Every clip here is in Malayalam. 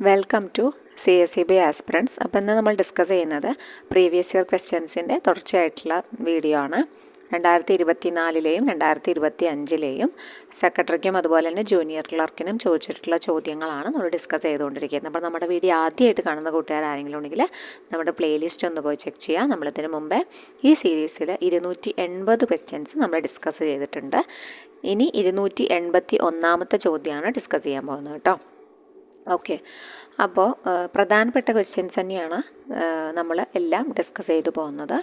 Welcome to CSEB aspirants. അപ്പോൾ ഇന്ന് നമ്മൾ ഡിസ്കസ് ചെയ്യുന്നത് പ്രീവിയസ് ഇയർ ക്വസ്റ്റ്യൻസിൻ്റെ തുടർച്ചയായിട്ടുള്ള വീഡിയോ ആണ്. 2024ലെയും 2025ലെയും സെക്രട്ടറിക്കും അതുപോലെ തന്നെ ജൂനിയർ ക്ലർക്കിനും ചോദിച്ചിട്ടുള്ള ചോദ്യങ്ങളാണ് നമ്മൾ ഡിസ്കസ് ചെയ്തുകൊണ്ടിരിക്കുന്നത്. അപ്പോൾ നമ്മുടെ വീഡിയോ ആദ്യമായിട്ട് കാണുന്ന കൂട്ടുകാർ ആരെങ്കിലും ഉണ്ടെങ്കിൽ നമ്മുടെ പ്ലേലിസ്റ്റ് ഒന്ന് പോയി ചെക്ക് ചെയ്യുക. നമ്മളിതിന് മുമ്പേ ഈ സീരീസിൽ 280 ക്വസ്റ്റ്യൻസ് നമ്മൾ ഡിസ്കസ് ചെയ്തിട്ടുണ്ട്. ഇനി 281ാമത്തെ ചോദ്യമാണ് ഡിസ്കസ് ചെയ്യാൻ പോകുന്നത് കേട്ടോ. ഓക്കെ, അപ്പോൾ പ്രധാനപ്പെട്ട ക്വസ്റ്റ്യൻസ് തന്നെയാണ് നമ്മൾ എല്ലാം ഡിസ്കസ് ചെയ്തു പോകുന്നത്.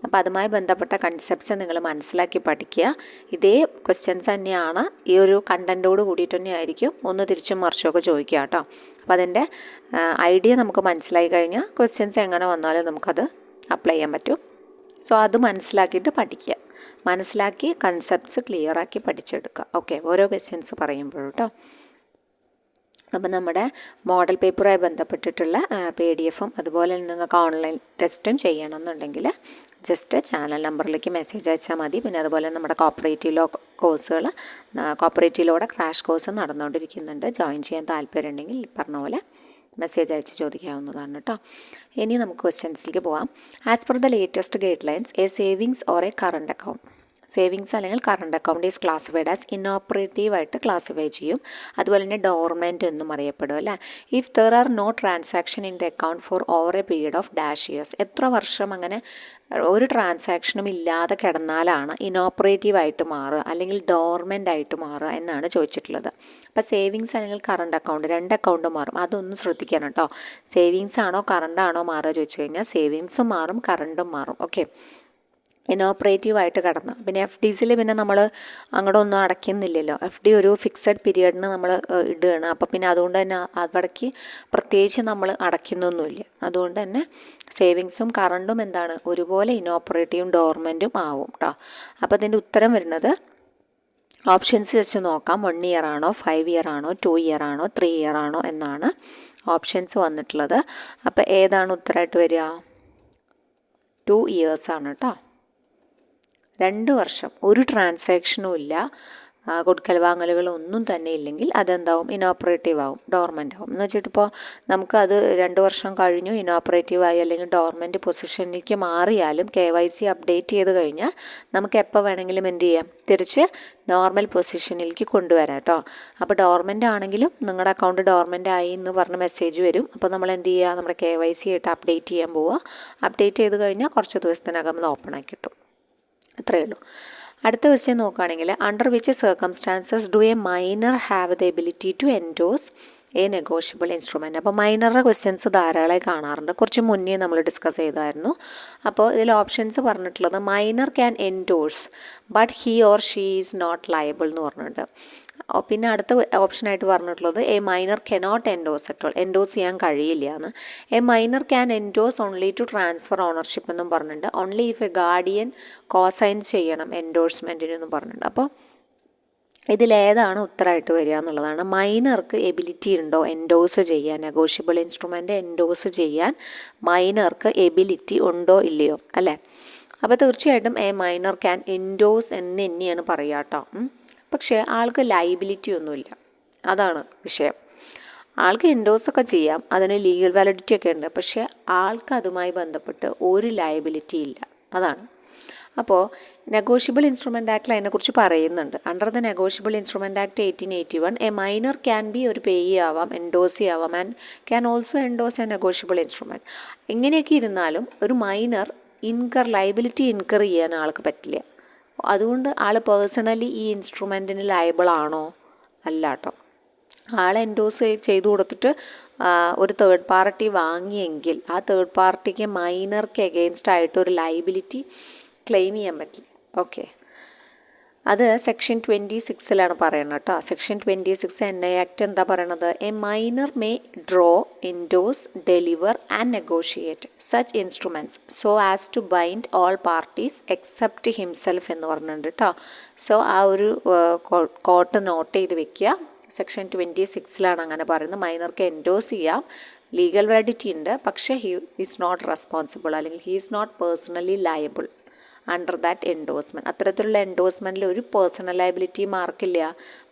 അപ്പോൾ അതുമായി ബന്ധപ്പെട്ട കൺസെപ്റ്റ്സ് നിങ്ങൾ മനസ്സിലാക്കി പഠിക്കുക. ഇതേ ക്വസ്റ്റ്യൻസ് തന്നെയാണ് ഈ ഒരു കണ്ടൻറ്റോട് കൂടിയിട്ട് തന്നെ ആയിരിക്കും ഒന്ന് തിരിച്ചും മറിച്ചൊക്കെ ചോദിക്കുക കേട്ടോ. അപ്പോൾ അതിൻ്റെ ഐഡിയ നമുക്ക് മനസ്സിലായി കഴിഞ്ഞാൽ ക്വസ്റ്റ്യൻസ് എങ്ങനെ വന്നാലും നമുക്കത് അപ്ലൈ ചെയ്യാൻ പറ്റും. സോ അത് മനസ്സിലാക്കിയിട്ട് പഠിക്കുക, മനസ്സിലാക്കി കൺസെപ്റ്റ്സ് ക്ലിയറാക്കി പഠിച്ചെടുക്കുക. ഓക്കെ, ഓരോ ക്വസ്റ്റ്യൻസ് പറയുമ്പോഴും കേട്ടോ. അപ്പം നമ്മുടെ മോഡൽ പേപ്പറുമായി ബന്ധപ്പെട്ടിട്ടുള്ള PDF-ഉം അതുപോലെ നിങ്ങൾക്ക് ഓൺലൈൻ ടെസ്റ്റും ചെയ്യണമെന്നുണ്ടെങ്കിൽ ജസ്റ്റ് ചാനൽ നമ്പറിലേക്ക് മെസ്സേജ് അയച്ചാൽ മതി. പിന്നെ അതുപോലെ നമ്മുടെ കോപ്പറേറ്റീവ് ലോ കോഴ്സുകൾ, കോപ്പറേറ്റീവ് ലോയുടെ ക്രാഷ് കോഴ്സ് നടന്നുകൊണ്ടിരിക്കുന്നുണ്ട്. ജോയിൻ ചെയ്യാൻ താല്പര്യമുണ്ടെങ്കിൽ പറഞ്ഞ പോലെ മെസ്സേജ് അയച്ച് ചോദിക്കാവുന്നതാണ് കേട്ടോ. ഇനി നമുക്ക് ക്വസ്റ്റ്യൻസിലേക്ക് പോകാം. As per the latest guidelines, a savings or a current account, savings അല്ലെങ്കിൽ current account is classified as inoperative ആയിട്ട് ക്ലാസിഫൈ ചെയ്യും. അതുപോലെ തന്നെ ഡോർമെൻറ്റ് എന്നും അറിയപ്പെടും അല്ലേ. If there are no transaction in the account for over a period of dash years, എത്ര വർഷം അങ്ങനെ ഒരു ട്രാൻസാക്ഷനും ഇല്ലാതെ കിടന്നാലാണ് ഇനോപ്പറേറ്റീവ് ആയിട്ട് മാറുക അല്ലെങ്കിൽ ഡോർമെൻ്റ് ആയിട്ട് മാറുക എന്നാണ് ചോദിച്ചിട്ടുള്ളത്. അപ്പോൾ സേവിങ്സ് അല്ലെങ്കിൽ കറണ്ട് അക്കൗണ്ട്, രണ്ട് അക്കൗണ്ട് മാറും. അതൊന്നും ശ്രദ്ധിക്കണം കേട്ടോ. സേവിങ്സ് ആണോ കറണ്ട് ആണോ മാറുക ചോദിച്ചു കഴിഞ്ഞാൽ സേവിങ്സും മാറും കറണ്ടും മാറും. ഓക്കെ, ഇനോപ്പറേറ്റീവായിട്ട് കിടന്നു. പിന്നെ FDസിൽ പിന്നെ നമ്മൾ അങ്ങോട്ടൊന്നും അടയ്ക്കുന്നില്ലല്ലോ. FD ഒരു ഫിക്സഡ് പീരിയഡിന് നമ്മൾ ഇടുകയാണ്. അപ്പോൾ പിന്നെ അതുകൊണ്ട് തന്നെ അവിടേക്ക് പ്രത്യേകിച്ച് നമ്മൾ അടയ്ക്കുന്നൊന്നുമില്ല. അതുകൊണ്ട് തന്നെ സേവിങ്സും കറണ്ടും എന്താണ് ഒരുപോലെ ഇനോപ്പറേറ്റീവും ഡോർമെൻറ്റും ആവും കേട്ടോ. അപ്പോൾ അതിൻ്റെ ഉത്തരം വരുന്നത് ഓപ്ഷൻസ് വെച്ച് നോക്കാം. 1 ഇയർ ആണോ, 5 ഇയർ ആണോ, 2 ഇയർ ആണോ, 3 ഇയർ ആണോ എന്നാണ് ഓപ്ഷൻസ് വന്നിട്ടുള്ളത്. അപ്പോൾ ഏതാണ് ഉത്തരമായിട്ട് വരിക? 2 ഇയേഴ്സാണ് കേട്ടോ. 2 വർഷം ഒരു ട്രാൻസാക്ഷനും ഇല്ല, കൊടുക്കൽ വാങ്ങലുകളൊന്നും തന്നെ ഇല്ലെങ്കിൽ അതെന്താവും? ഇനോപ്പറേറ്റീവ് ആവും, ഡോർമെൻ്റ് ആവും. എന്ന് വെച്ചിട്ടിപ്പോൾ നമുക്കത് 2 വർഷം കഴിഞ്ഞു ഇനോപ്പറേറ്റീവ് ആയി അല്ലെങ്കിൽ ഡോർമെൻറ്റ് പൊസിഷനിലേക്ക് മാറിയാലും KYC അപ്ഡേറ്റ് ചെയ്ത് കഴിഞ്ഞാൽ നമുക്ക് എപ്പോൾ വേണമെങ്കിലും എന്ത് ചെയ്യാം? തിരിച്ച് നോർമൽ പൊസിഷനിലേക്ക് കൊണ്ടുവരാം കേട്ടോ. അപ്പോൾ ഡോർമെൻ്റ് ആണെങ്കിലും നിങ്ങളുടെ അക്കൗണ്ട് ഡോർമെൻ്റ് ആയി എന്ന് പറഞ്ഞ് മെസ്സേജ് വരും. അപ്പോൾ നമ്മൾ എന്ത് ചെയ്യുക? നമ്മുടെ KYC ആയിട്ട് അപ്ഡേറ്റ് ചെയ്യാൻ പോവുക. അപ്ഡേറ്റ് ചെയ്ത് കഴിഞ്ഞാൽ കുറച്ച് ദിവസത്തിനകം അത് ഓപ്പൺ ആക്കി കിട്ടും. അത്രയേ ഉള്ളൂ. അടുത്ത ക്വസ്റ്റ്യൻ നോക്കുകയാണെങ്കിൽ, under which circumstances do a minor have the ability to endorse a negotiable instrument? അപ്പോൾ മൈനറുടെ ക്വസ്റ്റ്യൻസ് ധാരാളമായി കാണാറുണ്ട്. കുറച്ച് മുന്നേ നമ്മൾ ഡിസ്കസ് ചെയ്തായിരുന്നു. അപ്പോൾ ഇതിൽ ഓപ്ഷൻസ് പറഞ്ഞിട്ടുള്ളത് minor can endorse but he or she is not liable എന്ന് പറഞ്ഞിട്ടുണ്ട്. പിന്നെ അടുത്ത ഓപ്ഷനായിട്ട് പറഞ്ഞിട്ടുള്ളത് a minor cannot endorse at all, endorse ചെയ്യാൻ കഴിയില്ല എന്ന്. A minor can endorse only to transfer ownership എന്നും പറഞ്ഞിട്ടുണ്ട്. Only if a guardian cosign ചെയ്യണം എൻഡോഴ്സ്മെൻറ്റിനെന്നും പറഞ്ഞിട്ടുണ്ട്. അപ്പോൾ ഇതിലേതാണ് ഉത്തരമായിട്ട് വരിക എന്നുള്ളതാണ്. മൈനർക്ക് എബിലിറ്റി ഉണ്ടോ എൻഡോസ് ചെയ്യാൻ? നെഗോഷ്യബിൾ ഇൻസ്ട്രുമെൻ്റ് എൻഡോസ് ചെയ്യാൻ മൈനർക്ക് എബിലിറ്റി ഉണ്ടോ ഇല്ലയോ അല്ലേ? അപ്പോൾ തീർച്ചയായിട്ടും എ മൈനർ ക്യാൻ എൻഡോസ് എന്ന് തന്നെയാണ് പറയുക കേട്ടോ. പക്ഷേ ആൾക്ക് ലയബിലിറ്റി ഒന്നുമില്ല, അതാണ് വിഷയം. ആൾക്ക് എൻഡോസൊക്കെ ചെയ്യാം, അതിന് ലീഗൽ വാലിഡിറ്റി ഒക്കെ ഉണ്ട്. പക്ഷേ ആൾക്ക് അതുമായി ബന്ധപ്പെട്ട് ഒരു ലയബിലിറ്റി ഇല്ല, അതാണ്. അപ്പോൾ നെഗോഷ്യബിൾ ഇൻസ്ട്രുമെൻ്റ് ആക്ടിൽ അതിനെക്കുറിച്ച് പറയുന്നുണ്ട്. Under the negotiable instrument act 1881 A minor can be ഒരു പേയി ആവാം, എൻഡോസി ആവാം, and can also endorse a negotiable instrument. ഇങ്ങനെയൊക്കെ ഇരുന്നാലും ഒരു മൈനർ ലയബിലിറ്റി ഇൻകർ ചെയ്യാൻ ആൾക്ക് പറ്റില്ല. അതുകൊണ്ട് ആൾ പേഴ്സണലി ഈ ഇൻസ്ട്രുമെൻറ്റിന് ലയബിൾ ആണോ? അല്ല കേട്ടോ. ആൾ എൻഡോസ് ചെയ്തു കൊടുത്തിട്ട് ഒരു തേർഡ് പാർട്ടി വാങ്ങിയെങ്കിൽ ആ തേർഡ് പാർട്ടിക്ക് മൈനർക്ക് എഗെയിൻസ്റ്റ് ആയിട്ട് ഒരു ലയബിലിറ്റി ക്ലെയിം ചെയ്യാൻ പറ്റില്ല. ഓക്കെ, അത് സെക്ഷൻ 26 പറയുന്നത് കേട്ടോ. സെക്ഷൻ 26 NI ആക്ട് എന്താ പറയണത്? A minor may draw, endorse, deliver and negotiate such instruments so as to bind all parties except himself എന്ന് പറഞ്ഞിട്ടുണ്ട് കേട്ടോ. സോ ആ ഒരു കോട്ട് നോട്ട് ചെയ്ത് വെക്കുക. സെക്ഷൻ 26 അങ്ങനെ പറയുന്നത്. മൈനർക്ക് എൻഡോസ് ചെയ്യാം, ലീഗൽ വാലിഡിറ്റി ഉണ്ട്, പക്ഷേ ഹി ഈസ് നോട്ട് റെസ്പോൺസിബിൾ അല്ലെങ്കിൽ he is not personally liable under that endorsement. അത്തരത്തിലുള്ള എൻഡോഴ്സ്മെൻറ്റിൽ ഒരു പേഴ്സണൽ ലയബിലിറ്റി മാർക്കില്ല,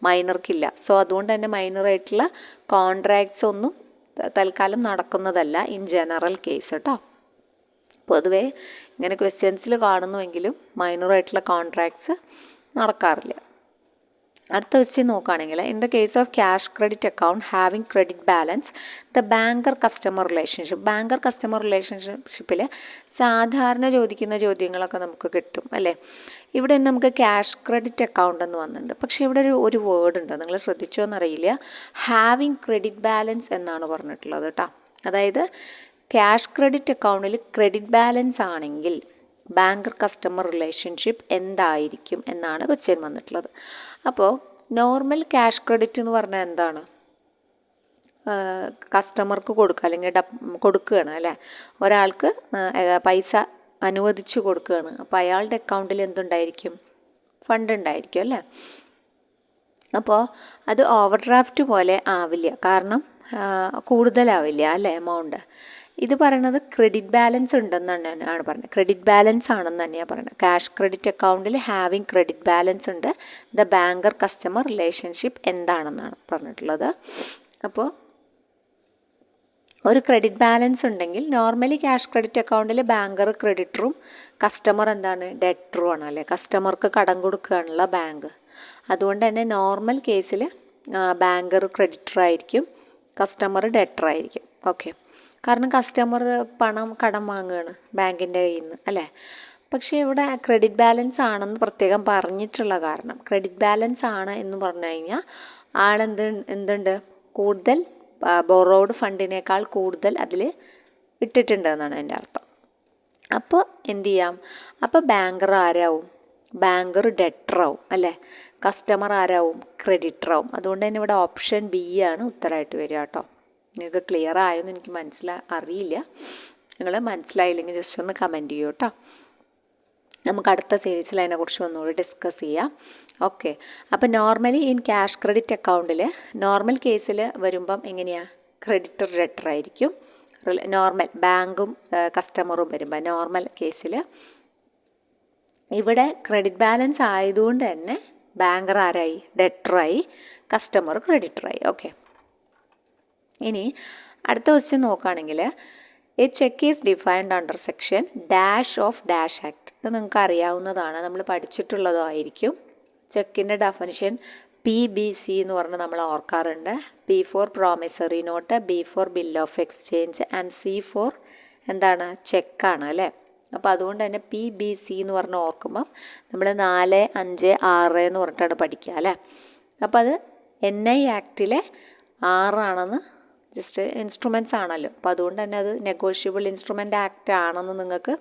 മൈനർക്കില്ല. സോ അതുകൊണ്ട് തന്നെ മൈനറായിട്ടുള്ള കോൺട്രാക്ട്സ് ഒന്നും തൽക്കാലം നടക്കുന്നതല്ല ഇൻ ജനറൽ കേസ് കേട്ടോ. പൊതുവേ ഇങ്ങനെ ക്വസ്റ്റ്യൻസിൽ കാണുന്നുവെങ്കിലും മൈനറായിട്ടുള്ള കോൺട്രാക്ട്സ് നടക്കാറില്ല. അടുത്ത ക്വസ്റ്റ്യൻ നോക്കുകയാണെങ്കിൽ, in the case of cash credit account having credit balance the banker customer relationship. Banker customer റിലേഷൻഷിപ്പിൽ സാധാരണ ചോദിക്കുന്ന ചോദ്യങ്ങളൊക്കെ നമുക്ക് കിട്ടും അല്ലേ. ഇവിടെ നമുക്ക് ക്യാഷ് ക്രെഡിറ്റ് അക്കൗണ്ട് എന്ന് വന്നിട്ടുണ്ട്. പക്ഷേ ഇവിടെ ഒരു വേർഡ് ഉണ്ട്, നിങ്ങൾ ശ്രദ്ധിച്ചോ എന്നറിയില്ല. ഹാവിങ് ക്രെഡിറ്റ് ബാലൻസ് എന്നാണ് പറഞ്ഞിട്ടുള്ളത് കേട്ടോ. അതായത് ക്യാഷ് ക്രെഡിറ്റ് അക്കൗണ്ടിൽ ക്രെഡിറ്റ് ബാലൻസ് ആണെങ്കിൽ ബാങ്കർ കസ്റ്റമർ റിലേഷൻഷിപ്പ് എന്തായിരിക്കും എന്നാണ് ക്വസ്റ്റ്യൻ വന്നിട്ടുള്ളത്. അപ്പോൾ നോർമൽ ക്യാഷ് ക്രെഡിറ്റ് എന്ന് പറഞ്ഞാൽ എന്താണ്? കസ്റ്റമർക്ക് കൊടുക്കുക അല്ലെങ്കിൽ കൊടുക്കുകയാണ് അല്ലേ. ഒരാൾക്ക് പൈസ അനുവദിച്ചു കൊടുക്കുകയാണ്. അപ്പോൾ അയാളുടെ അക്കൗണ്ടിൽ എന്തുണ്ടായിരിക്കും? ഫണ്ട് ഉണ്ടായിരിക്കും അല്ലേ. അപ്പോൾ അത് ഓവർ ഡ്രാഫ്റ്റ് പോലെ ആവില്ല, കാരണം കൂടുതലാവില്ല അല്ലേ എമൗണ്ട്. ഇത് പറയണത് ക്രെഡിറ്റ് ബാലൻസ് ഉണ്ടെന്ന് തന്നെയാണ് പറയുന്നത്. ക്രെഡിറ്റ് ബാലൻസ് ആണെന്ന് തന്നെയാണ് പറയുന്നത്. ക്യാഷ് ക്രെഡിറ്റ് അക്കൗണ്ടിൽ ഹാവിങ് ക്രെഡിറ്റ് ബാലൻസ് ഉണ്ട്. ദ ബാങ്കർ കസ്റ്റമർ റിലേഷൻഷിപ്പ് എന്താണെന്നാണ് പറഞ്ഞിട്ടുള്ളത്. അപ്പോൾ ഒരു ക്രെഡിറ്റ് ബാലൻസ് ഉണ്ടെങ്കിൽ നോർമലി ക്യാഷ് ക്രെഡിറ്റ് അക്കൗണ്ടിൽ ബാങ്കർ ക്രെഡിറ്ററും കസ്റ്റമർ എന്താണ്? ഡെറ്ററും ആണ് അല്ലേ. കസ്റ്റമർക്ക് കടം കൊടുക്കുകയാണുള്ള ബാങ്ക്. അതുകൊണ്ട് തന്നെ നോർമൽ കേസിൽ ബാങ്കർ ക്രെഡിറ്റർ ആയിരിക്കും, കസ്റ്റമർ ഡെറ്റർ ആയിരിക്കും. ഓക്കെ, കാരണം കസ്റ്റമർ പണം കടം വാങ്ങുകയാണ് ബാങ്കിൻ്റെ കയ്യിൽ നിന്ന് അല്ലേ. പക്ഷേ ഇവിടെ ക്രെഡിറ്റ് ബാലൻസ് ആണെന്ന് പ്രത്യേകം പറഞ്ഞിട്ടുള്ള കാരണം, ക്രെഡിറ്റ് ബാലൻസ് ആണ് എന്ന് പറഞ്ഞു കഴിഞ്ഞാൽ എന്തുണ്ട്? കൂടുതൽ ബോറോഡ് ഫണ്ടിനേക്കാൾ കൂടുതൽ അതിൽ ഇട്ടിട്ടുണ്ട് എന്നാണ് എൻ്റെ അർത്ഥം. അപ്പോൾ എന്തു ചെയ്യാം? അപ്പോൾ ബാങ്കർ ആരാവും? ബാങ്കർ ഡെറ്ററാവും അല്ലേ. കസ്റ്റമർ ആരാവും? ക്രെഡിറ്ററാവും. അതുകൊണ്ട് തന്നെ ഇവിടെ ഓപ്ഷൻ ബി ആണ് ഉത്തരമായിട്ട് വരിക കേട്ടോ. നിങ്ങൾക്ക് ക്ലിയർ ആയെന്ന് എനിക്ക് അറിയില്ല. നിങ്ങൾ മനസ്സിലായില്ലെങ്കിൽ ജസ്റ്റ് ഒന്ന് കമൻറ്റ് ചെയ്യൂ കേട്ടോ. നമുക്ക് അടുത്ത സീരീസിൽ അതിനെക്കുറിച്ച് ഒന്നുകൂടി ഡിസ്കസ് ചെയ്യാം. ഓക്കെ, അപ്പോൾ നോർമലി ഇൻ ക്യാഷ് ക്രെഡിറ്റ് അക്കൗണ്ടിൽ നോർമൽ കേസിൽ വരുമ്പം എങ്ങനെയാണ്? ക്രെഡിറ്റർ ഡെറ്റർ ആയിരിക്കും. നോർമൽ ബാങ്കും കസ്റ്റമറും വരുമ്പോൾ നോർമൽ കേസിൽ. ഇവിടെ ക്രെഡിറ്റ് ബാലൻസ് ആയതുകൊണ്ട് തന്നെ ബാങ്കർ ആരായി? ഡെറ്ററായി, കസ്റ്റമർ ക്രെഡിറ്ററായി. ഓക്കെ, ഇനി അടുത്ത ക്വസ്റ്റ്യൻ നോക്കുകയാണെങ്കിൽ, a cheque is defined under section dash of dash act. ഇത് നിങ്ങൾക്ക് അറിയാവുന്നതാണ്, നമ്മൾ പഠിച്ചിട്ടുള്ളതായിരിക്കും. ചെക്കിൻ്റെ ഡെഫിനിഷൻ PBC എന്ന് പറഞ്ഞ് നമ്മൾ ഓർക്കാറുണ്ട്. P for promissory note, B for bill of exchange and C for എന്താണ്? ചെക്കാണ് അല്ലേ. അപ്പോൾ അതുകൊണ്ട് തന്നെ PBC എന്ന് പറഞ്ഞ് ഓർക്കുമ്പം നമ്മൾ 4, 5, 6 എന്ന് പറഞ്ഞിട്ടാണ് പഠിക്കുക അല്ലേ. അപ്പോൾ അത് NI ആക്റ്റിലെ 6 ആണെന്ന്, ജസ്റ്റ് ഇൻസ്ട്രുമെൻറ്റ്സ് ആണല്ലോ. അപ്പോൾ അതുകൊണ്ട് തന്നെ അത് നെഗോഷ്യബിൾ ഇൻസ്ട്രുമെൻ്റ് ആക്റ്റ് ആണെന്ന് നിങ്ങൾക്ക്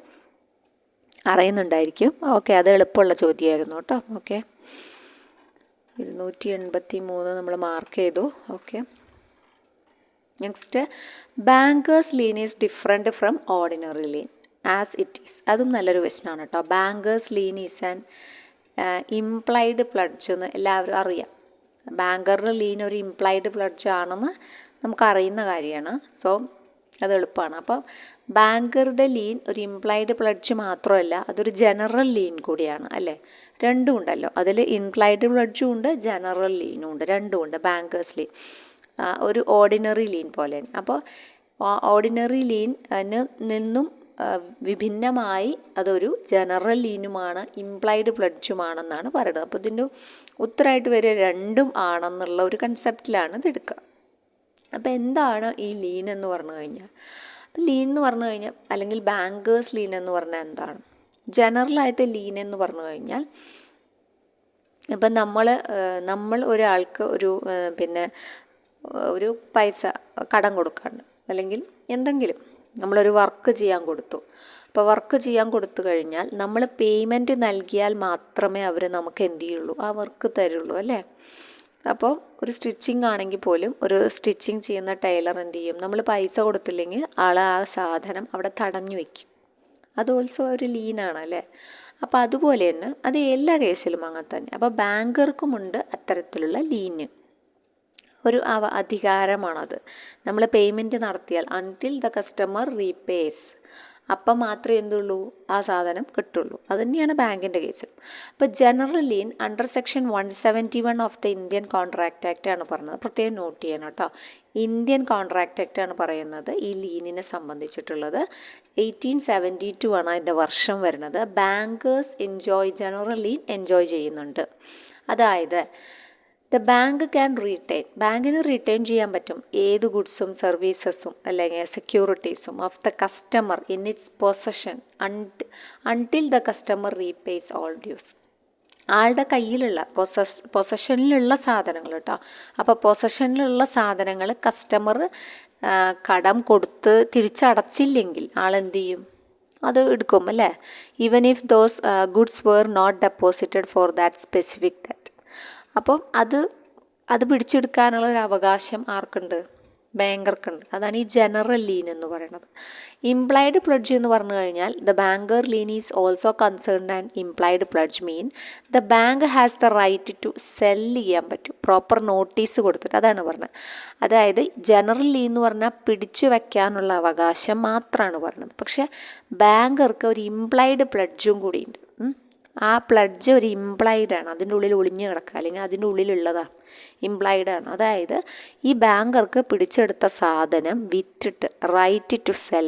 അറിയുന്നുണ്ടായിരിക്കും. ഓക്കെ, അത് എളുപ്പമുള്ള ചോദ്യമായിരുന്നു കേട്ടോ. ഓക്കെ, 283 നമ്മൾ മാർക്ക് ചെയ്തു. Okay, next, bankers lien is different from ordinary lean as it is. അതും നല്ലൊരു ക്വസ്റ്റ്യൻ ആണ് കേട്ടോ. Bankers lien is an implied pledge എന്ന് എല്ലാവരും അറിയാം. ബാങ്കറിന് ലീൻ ഒരു ഇംപ്ലൈഡ് പ്ലഡ്ജ് ആണെന്ന് നമുക്കറിയുന്ന കാര്യമാണ്. സോ അത് എളുപ്പമാണ്. അപ്പോൾ ബാങ്കറുടെ ലീൻ ഒരു ഇംപ്ലൈഡ് പ്ലഡ്ജ് മാത്രമല്ല, അതൊരു ജനറൽ ലീൻ കൂടിയാണ് അല്ലേ. രണ്ടും ഉണ്ടല്ലോ, അതിൽ ഇംപ്ലൈഡ് പ്ലഡ്ജും ഉണ്ട്, ജനറൽ ലീനും ഉണ്ട്, രണ്ടും ഉണ്ട്. ബാങ്കേഴ്സ് ലീൻ ഒരു ഓർഡിനറി ലീൻ പോലെ. അപ്പോൾ ഓർഡിനറി ലീൻ നിന്നും വിഭിന്നമായി അതൊരു ജനറൽ ലീനുമാണ്, ഇംപ്ലൈഡ് പ്ലഡ്ജുമാണെന്നാണ് പറയുന്നത്. അപ്പോൾ ഇതിൻ്റെ ഉത്തരമായിട്ട് വരിക രണ്ടും ആണെന്നുള്ള ഒരു കൺസെപ്റ്റിലാണ് ഇത് എടുക്കുക. അപ്പോൾ എന്താണ് ഈ ലീൻ എന്ന് പറഞ്ഞു കഴിഞ്ഞാൽ? ലീൻ എന്ന് പറഞ്ഞു കഴിഞ്ഞാൽ, അല്ലെങ്കിൽ ബാങ്കേഴ്സ് ലീൻ എന്ന് പറഞ്ഞാൽ എന്താണ്? ജനറലായിട്ട് ലീൻ എന്ന് പറഞ്ഞു കഴിഞ്ഞാൽ, ഇപ്പം നമ്മൾ ഒരാൾക്ക് ഒരു പൈസ കടം കൊടുക്കാണ്ട്, അല്ലെങ്കിൽ എന്തെങ്കിലും നമ്മളൊരു വർക്ക് ചെയ്യാൻ കൊടുത്തു. അപ്പോൾ വർക്ക് ചെയ്യാൻ കൊടുത്തു കഴിഞ്ഞാൽ നമ്മൾ പേയ്മെൻറ്റ് നൽകിയാൽ മാത്രമേ അവർ നമുക്ക് എന്ത് ചെയ്യുള്ളൂ? ആ വർക്ക് തരുള്ളൂ അല്ലേ. അപ്പോൾ ഒരു സ്റ്റിച്ചിങ് ആണെങ്കിൽ പോലും ഒരു സ്റ്റിച്ചിങ് ചെയ്യുന്ന ടൈലർ എന്ത് ചെയ്യും? നമ്മൾ പൈസ കൊടുത്തില്ലെങ്കിൽ ആൾ ആ സാധനം അവിടെ തടഞ്ഞു വയ്ക്കും. അത് ഓൾസോ ഒരു ലീനാണ് അല്ലേ. അപ്പോൾ അതുപോലെ തന്നെ അത് എല്ലാ കേസിലും അങ്ങനെ തന്നെ. അപ്പോൾ ബാങ്കർക്കുമുണ്ട് അത്തരത്തിലുള്ള ലീന്, ഒരു അധികാരമാണത്. നമ്മൾ പേയ്മെൻറ്റ് നടത്തിയാൽ അൺടിൽ ദ കസ്റ്റമർ റീപേസ്, അപ്പം മാത്രമേ എന്തുള്ളൂ ആ സാധനം കിട്ടുള്ളൂ. അത് തന്നെയാണ് ബാങ്കിൻ്റെ കേസ്. അപ്പോൾ general lean under section 171 of the Indian contract act ആണ് പറഞ്ഞത്. പ്രത്യേകം നോട്ട് ചെയ്യണം കേട്ടോ. ഇന്ത്യൻ കോൺട്രാക്റ്റ് ആക്ട് ആണ് പറയുന്നത് ഈ ലീനിനെ സംബന്ധിച്ചിട്ടുള്ളത്. 1872 ആണ് അതിൻ്റെ വർഷം വരുന്നത്. Bankers enjoy general lien enjoy ചെയ്യുന്നുണ്ട്. അതായത് ദ ബാങ്ക് ക്യാൻ റീറ്റെയിൻ, ബാങ്കിന് റീറ്റെയിൻ ചെയ്യാൻ പറ്റും ഏത് ഗുഡ്സും സർവീസസും അല്ലെങ്കിൽ സെക്യൂരിറ്റീസും of the customer in its possession until the customer repays all dues. ആളുടെ കയ്യിലുള്ള പൊസഷനിലുള്ള സാധനങ്ങൾ കേട്ടോ. അപ്പോൾ പൊസഷനിലുള്ള സാധനങ്ങൾ കസ്റ്റമർ കടം കൊടുത്ത് തിരിച്ചടച്ചില്ലെങ്കിൽ ആളെന്ത് ചെയ്യും? അത് എടുക്കും അല്ലേ. Even if those goods were not deposited for that specific debt. അപ്പം അത് പിടിച്ചെടുക്കാനുള്ള ഒരു അവകാശം ആർക്കുണ്ട്? ബാങ്കർക്കുണ്ട്. അതാണ് ഈ ജനറൽ ലീൻ എന്ന് പറയുന്നത്. ഇംപ്ലൈഡ് പ്ലഡ്ജ് എന്ന് പറഞ്ഞു കഴിഞ്ഞാൽ the banker lien is also concerned and implied pledge mean the bank has the right to sell ചെയ്യാൻ പറ്റും പ്രോപ്പർ നോട്ടീസ് കൊടുത്തിട്ട്. അതാണ് പറഞ്ഞത്. അതായത് ജനറൽ ലീൻ എന്ന് പറഞ്ഞാൽ പിടിച്ചു വയ്ക്കാനുള്ള അവകാശം മാത്രമാണ് പറഞ്ഞത്. പക്ഷേ ബാങ്കർക്ക് ഒരു ഇംപ്ലൈഡ് പ്ലഡ്ജും കൂടിയുണ്ട്. ആ പ്ലഡ്ജ് ഒരു ഇംപ്ലൈഡാണ്, അതിൻ്റെ ഉള്ളിൽ ഒളിഞ്ഞു കിടക്കുക, അല്ലെങ്കിൽ അതിൻ്റെ ഉള്ളിലുള്ളതാണ്, ഇംപ്ലൈഡാണ്. അതായത് ഈ ബാങ്കർക്ക് പിടിച്ചെടുത്ത സാധനം വിറ്റിട്ട് right to sell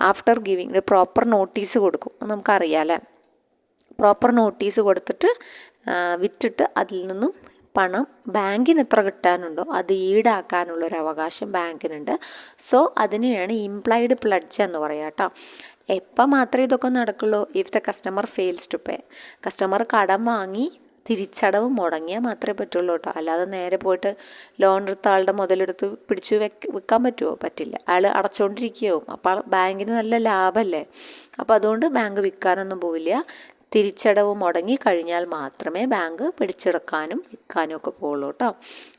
after giving proper notice കൊടുക്കും. അത് നമുക്കറിയാമല്ലേ. പ്രോപ്പർ നോട്ടീസ് കൊടുത്തിട്ട് വിറ്റിട്ട് അതിൽ നിന്നും പണം ബാങ്കിന് എത്ര കിട്ടാനുണ്ടോ അത് ഈടാക്കാനുള്ളൊരു അവകാശം ബാങ്കിനുണ്ട്. സോ അതിനെയാണ് ഇംപ്ലൈഡ് പ്ലഡ്ജ് എന്ന് പറയുക കേട്ടോ. എപ്പോൾ മാത്രമേ ഇതൊക്കെ നടക്കുള്ളൂ? If the customer fails to pay. Customer കടം വാങ്ങി തിരിച്ചടവ് മുടങ്ങിയാൽ മാത്രമേ പറ്റുള്ളൂ കേട്ടോ. അല്ലാതെ നേരെ പോയിട്ട് ലോൺ എടുത്ത ആളുടെ മുതലെടുത്ത് പിടിച്ച് വിൽക്കാൻ പറ്റുമോ? പറ്റില്ല. അയാൾ അടച്ചുകൊണ്ടിരിക്കുകയാവും. അപ്പോൾ ബാങ്കിന് നല്ല ലാഭമല്ലേ. അപ്പോൾ അതുകൊണ്ട് ബാങ്ക് വിൽക്കാനൊന്നും പോവില്ല. തിരിച്ചടവ് മുടങ്ങി കഴിഞ്ഞാൽ മാത്രമേ ബാങ്ക് പിടിച്ചെടുക്കാനും വിൽക്കാനും ഒക്കെ പോകുള്ളൂ കേട്ടോ.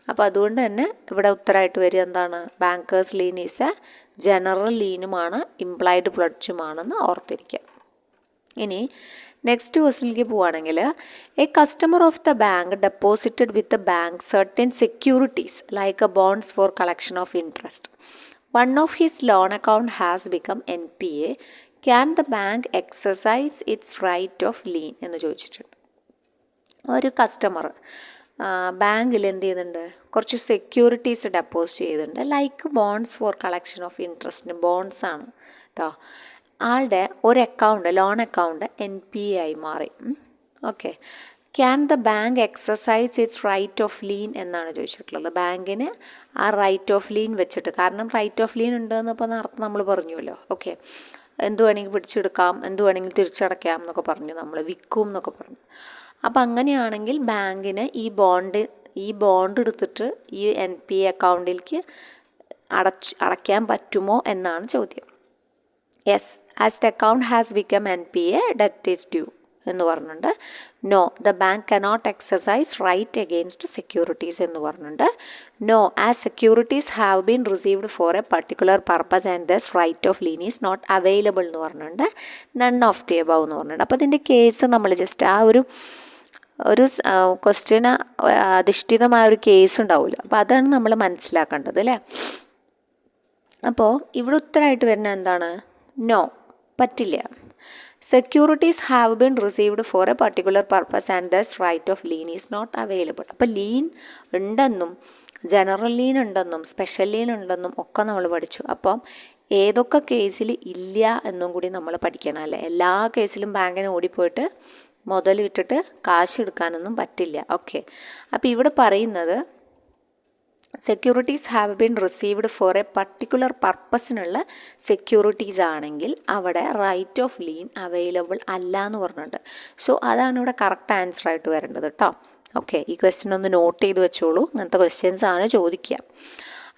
അപ്പോൾ അതുകൊണ്ട് തന്നെ ഇവിടെ ഉത്തരമായിട്ട് വരിക എന്താണ്? Bankers lien is a general ലീനുമാണ്, ഇംപ്ലൈഡ് പ്ലഡ്ജുമാണെന്ന് ഓർത്തിരിക്കുക. ഇനി നെക്സ്റ്റ് ക്വസ്റ്റ്യനിലേക്ക് പോവുകയാണെങ്കിൽ, a customer of the bank deposited with the bank certain securities like a bonds for collection of interest. One of his loan account has become NPA. Can the bank exercise its right of lien എന്ന് ചോദിച്ചിട്ടുണ്ട്. ഒരു കസ്റ്റമർ ബാങ്കിൽ എന്ത് ചെയ്യുന്നുണ്ട്? കുറച്ച് സെക്യൂരിറ്റീസ് ഡെപ്പോസിറ്റ് ചെയ്തിട്ടുണ്ട്. Like bonds for collection of ഇൻട്രസ്റ്റിന് ബോണ്ട്സ് ആണ് കേട്ടോ. ആളുടെ ഒരു അക്കൗണ്ട്, ലോൺ അക്കൗണ്ട് NPA ആയി മാറി. Okay. Can the bank exercise its right of lien എന്നാണ് ചോദിച്ചിട്ടുള്ളത്. ബാങ്കിന് ആ റൈറ്റ് ഓഫ് ലീൻ വെച്ചിട്ട്, കാരണം റൈറ്റ് ഓഫ് ലീൻ ഉണ്ടെന്ന് ഇപ്പോൾ നേരത്തെ നമ്മൾ പറഞ്ഞുവല്ലോ. ഓക്കെ. എന്ത് വേണമെങ്കിൽ പിടിച്ചെടുക്കാം, എന്ത് വേണമെങ്കിൽ തിരിച്ചടയ്ക്കാം എന്നൊക്കെ പറഞ്ഞു, നമ്മൾ വിൽക്കും എന്നൊക്കെ പറഞ്ഞു. അപ്പം അങ്ങനെയാണെങ്കിൽ ബാങ്കിന് ഈ ബോണ്ട് എടുത്തിട്ട് ഈ NPA അക്കൗണ്ടിലേക്ക് അടയ്ക്കാൻ പറ്റുമോ എന്നാണ് ചോദ്യം. Yes, as the account has become NPA debt is due എന്ന് പറഞ്ഞിട്ടുണ്ട്. No, the bank cannot exercise right against securities എന്ന് പറഞ്ഞിട്ടുണ്ട്. No, as securities have been received for a particular purpose and thus right of lien is not available എന്ന് പറഞ്ഞിട്ടുണ്ട്. നൺ ഓഫ് ദി എബവ് എന്ന് പറഞ്ഞിട്ടുണ്ട്. അപ്പോൾ ഇതിൻ്റെ കേസ് നമ്മൾ ജസ്റ്റ് ആ ഒരു ക്വസ്റ്റ്യന് അധിഷ്ഠിതമായ ഒരു കേസ് ഉണ്ടാവില്ല. അപ്പോൾ അതാണ് നമ്മൾ മനസ്സിലാക്കേണ്ടത് അല്ലേ. അപ്പോൾ ഇവിടെ ഉത്തരമായിട്ട് വരുന്ന എന്താണ്? നോ, പറ്റില്ല. Securities have been received for a particular purpose and thus right of lien is not available. അപ്പോൾ ലീൻ ഉണ്ടെന്നും ജനറൽ ലീൻ ഉണ്ടെന്നും സ്പെഷ്യൽ ലീൻ ഉണ്ടെന്നും ഒക്കെ നമ്മൾ പഠിച്ചു. അപ്പം ഏതൊക്കെ കേസിൽ ഇല്ല എന്നും കൂടി നമ്മൾ പഠിക്കണം അല്ലേ. എല്ലാ കേസിലും ബാങ്കിന് ഓടിപ്പോയിട്ട് മുതൽ വിട്ടിട്ട് കാശ് എടുക്കാനൊന്നും പറ്റില്ല. ഓക്കെ. അപ്പോൾ ഇവിടെ പറയുന്നത് securities have been received for a particular പർപ്പസിനുള്ള സെക്യൂരിറ്റീസ് ആണെങ്കിൽ അവിടെ റൈറ്റ് ഓഫ് ലീൻ അവൈലബിൾ അല്ല എന്ന് പറഞ്ഞിട്ടുണ്ട്. സോ അതാണ് ഇവിടെ കറക്റ്റ് ആൻസർ ആയിട്ട് വരേണ്ടത് കേട്ടോ. ഓക്കെ. ഈ ക്വസ്റ്റ്യൻ ഒന്ന് നോട്ട് ചെയ്ത് വെച്ചോളൂ. ഇങ്ങനത്തെ ക്വസ്റ്റ്യൻസ് ആണ് ചോദിക്കുക.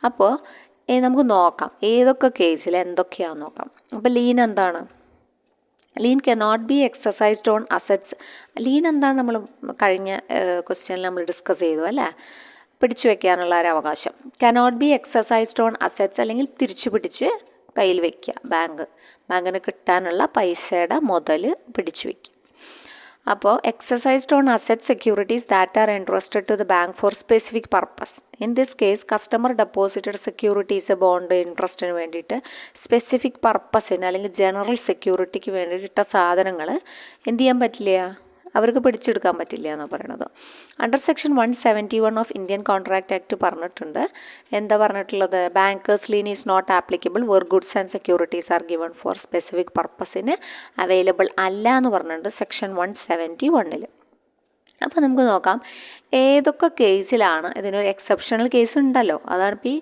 അപ്പോൾ നമുക്ക് നോക്കാം ഏതൊക്കെ കേസിൽ എന്തൊക്കെയാണെന്ന് നോക്കാം. അപ്പോൾ ലീൻ എന്താണ്? Lean cannot be exercised on assets. Lean എന്താണെന്ന് നമ്മൾ കഴിഞ്ഞ ക്വസ്റ്റ്യനിൽ നമ്മൾ ഡിസ്കസ് ചെയ്തു അല്ലേ. പിടിച്ചു വയ്ക്കാനുള്ള ഒരു അവകാശം. Cannot be exercised on assets, അല്ലെങ്കിൽ തിരിച്ചു പിടിച്ച് കയ്യിൽ വയ്ക്കുക. ബാങ്കിന് കിട്ടാനുള്ള പൈസയുടെ മുതൽ പിടിച്ചു വയ്ക്കുക. അപ്പോൾ exercised on asset securities that are entrusted to the bank for specific purpose. In this case customer deposited securities bond ഇൻട്രസ്റ്റിന് വേണ്ടിയിട്ട് സ്പെസിഫിക് പർപ്പസിന് അല്ലെങ്കിൽ ജനറൽ സെക്യൂരിറ്റിക്ക് വേണ്ടിയിട്ട് ഇട്ട സാധനങ്ങൾ എന്ത് ചെയ്യാൻ പറ്റില്ല, അവർക്ക് പിടിച്ചെടുക്കാൻ പറ്റില്ല എന്ന് പറയുന്നത്. Under section 171 of Indian contract act പറഞ്ഞിട്ടുണ്ട്. എന്താ പറഞ്ഞിട്ടുള്ളത്? Bankers lien is not applicable where goods and securities are given for specific പർപ്പസിന് അവൈലബിൾ അല്ല എന്ന് പറഞ്ഞിട്ടുണ്ട് സെക്ഷൻ 171. അപ്പോൾ നമുക്ക് നോക്കാം ഏതൊക്കെ കേസിലാണ് ഇതിനൊരു എക്സെപ്ഷണൽ കേസ് ഉണ്ടല്ലോ, അതാണ് ഇപ്പോൾ ഈ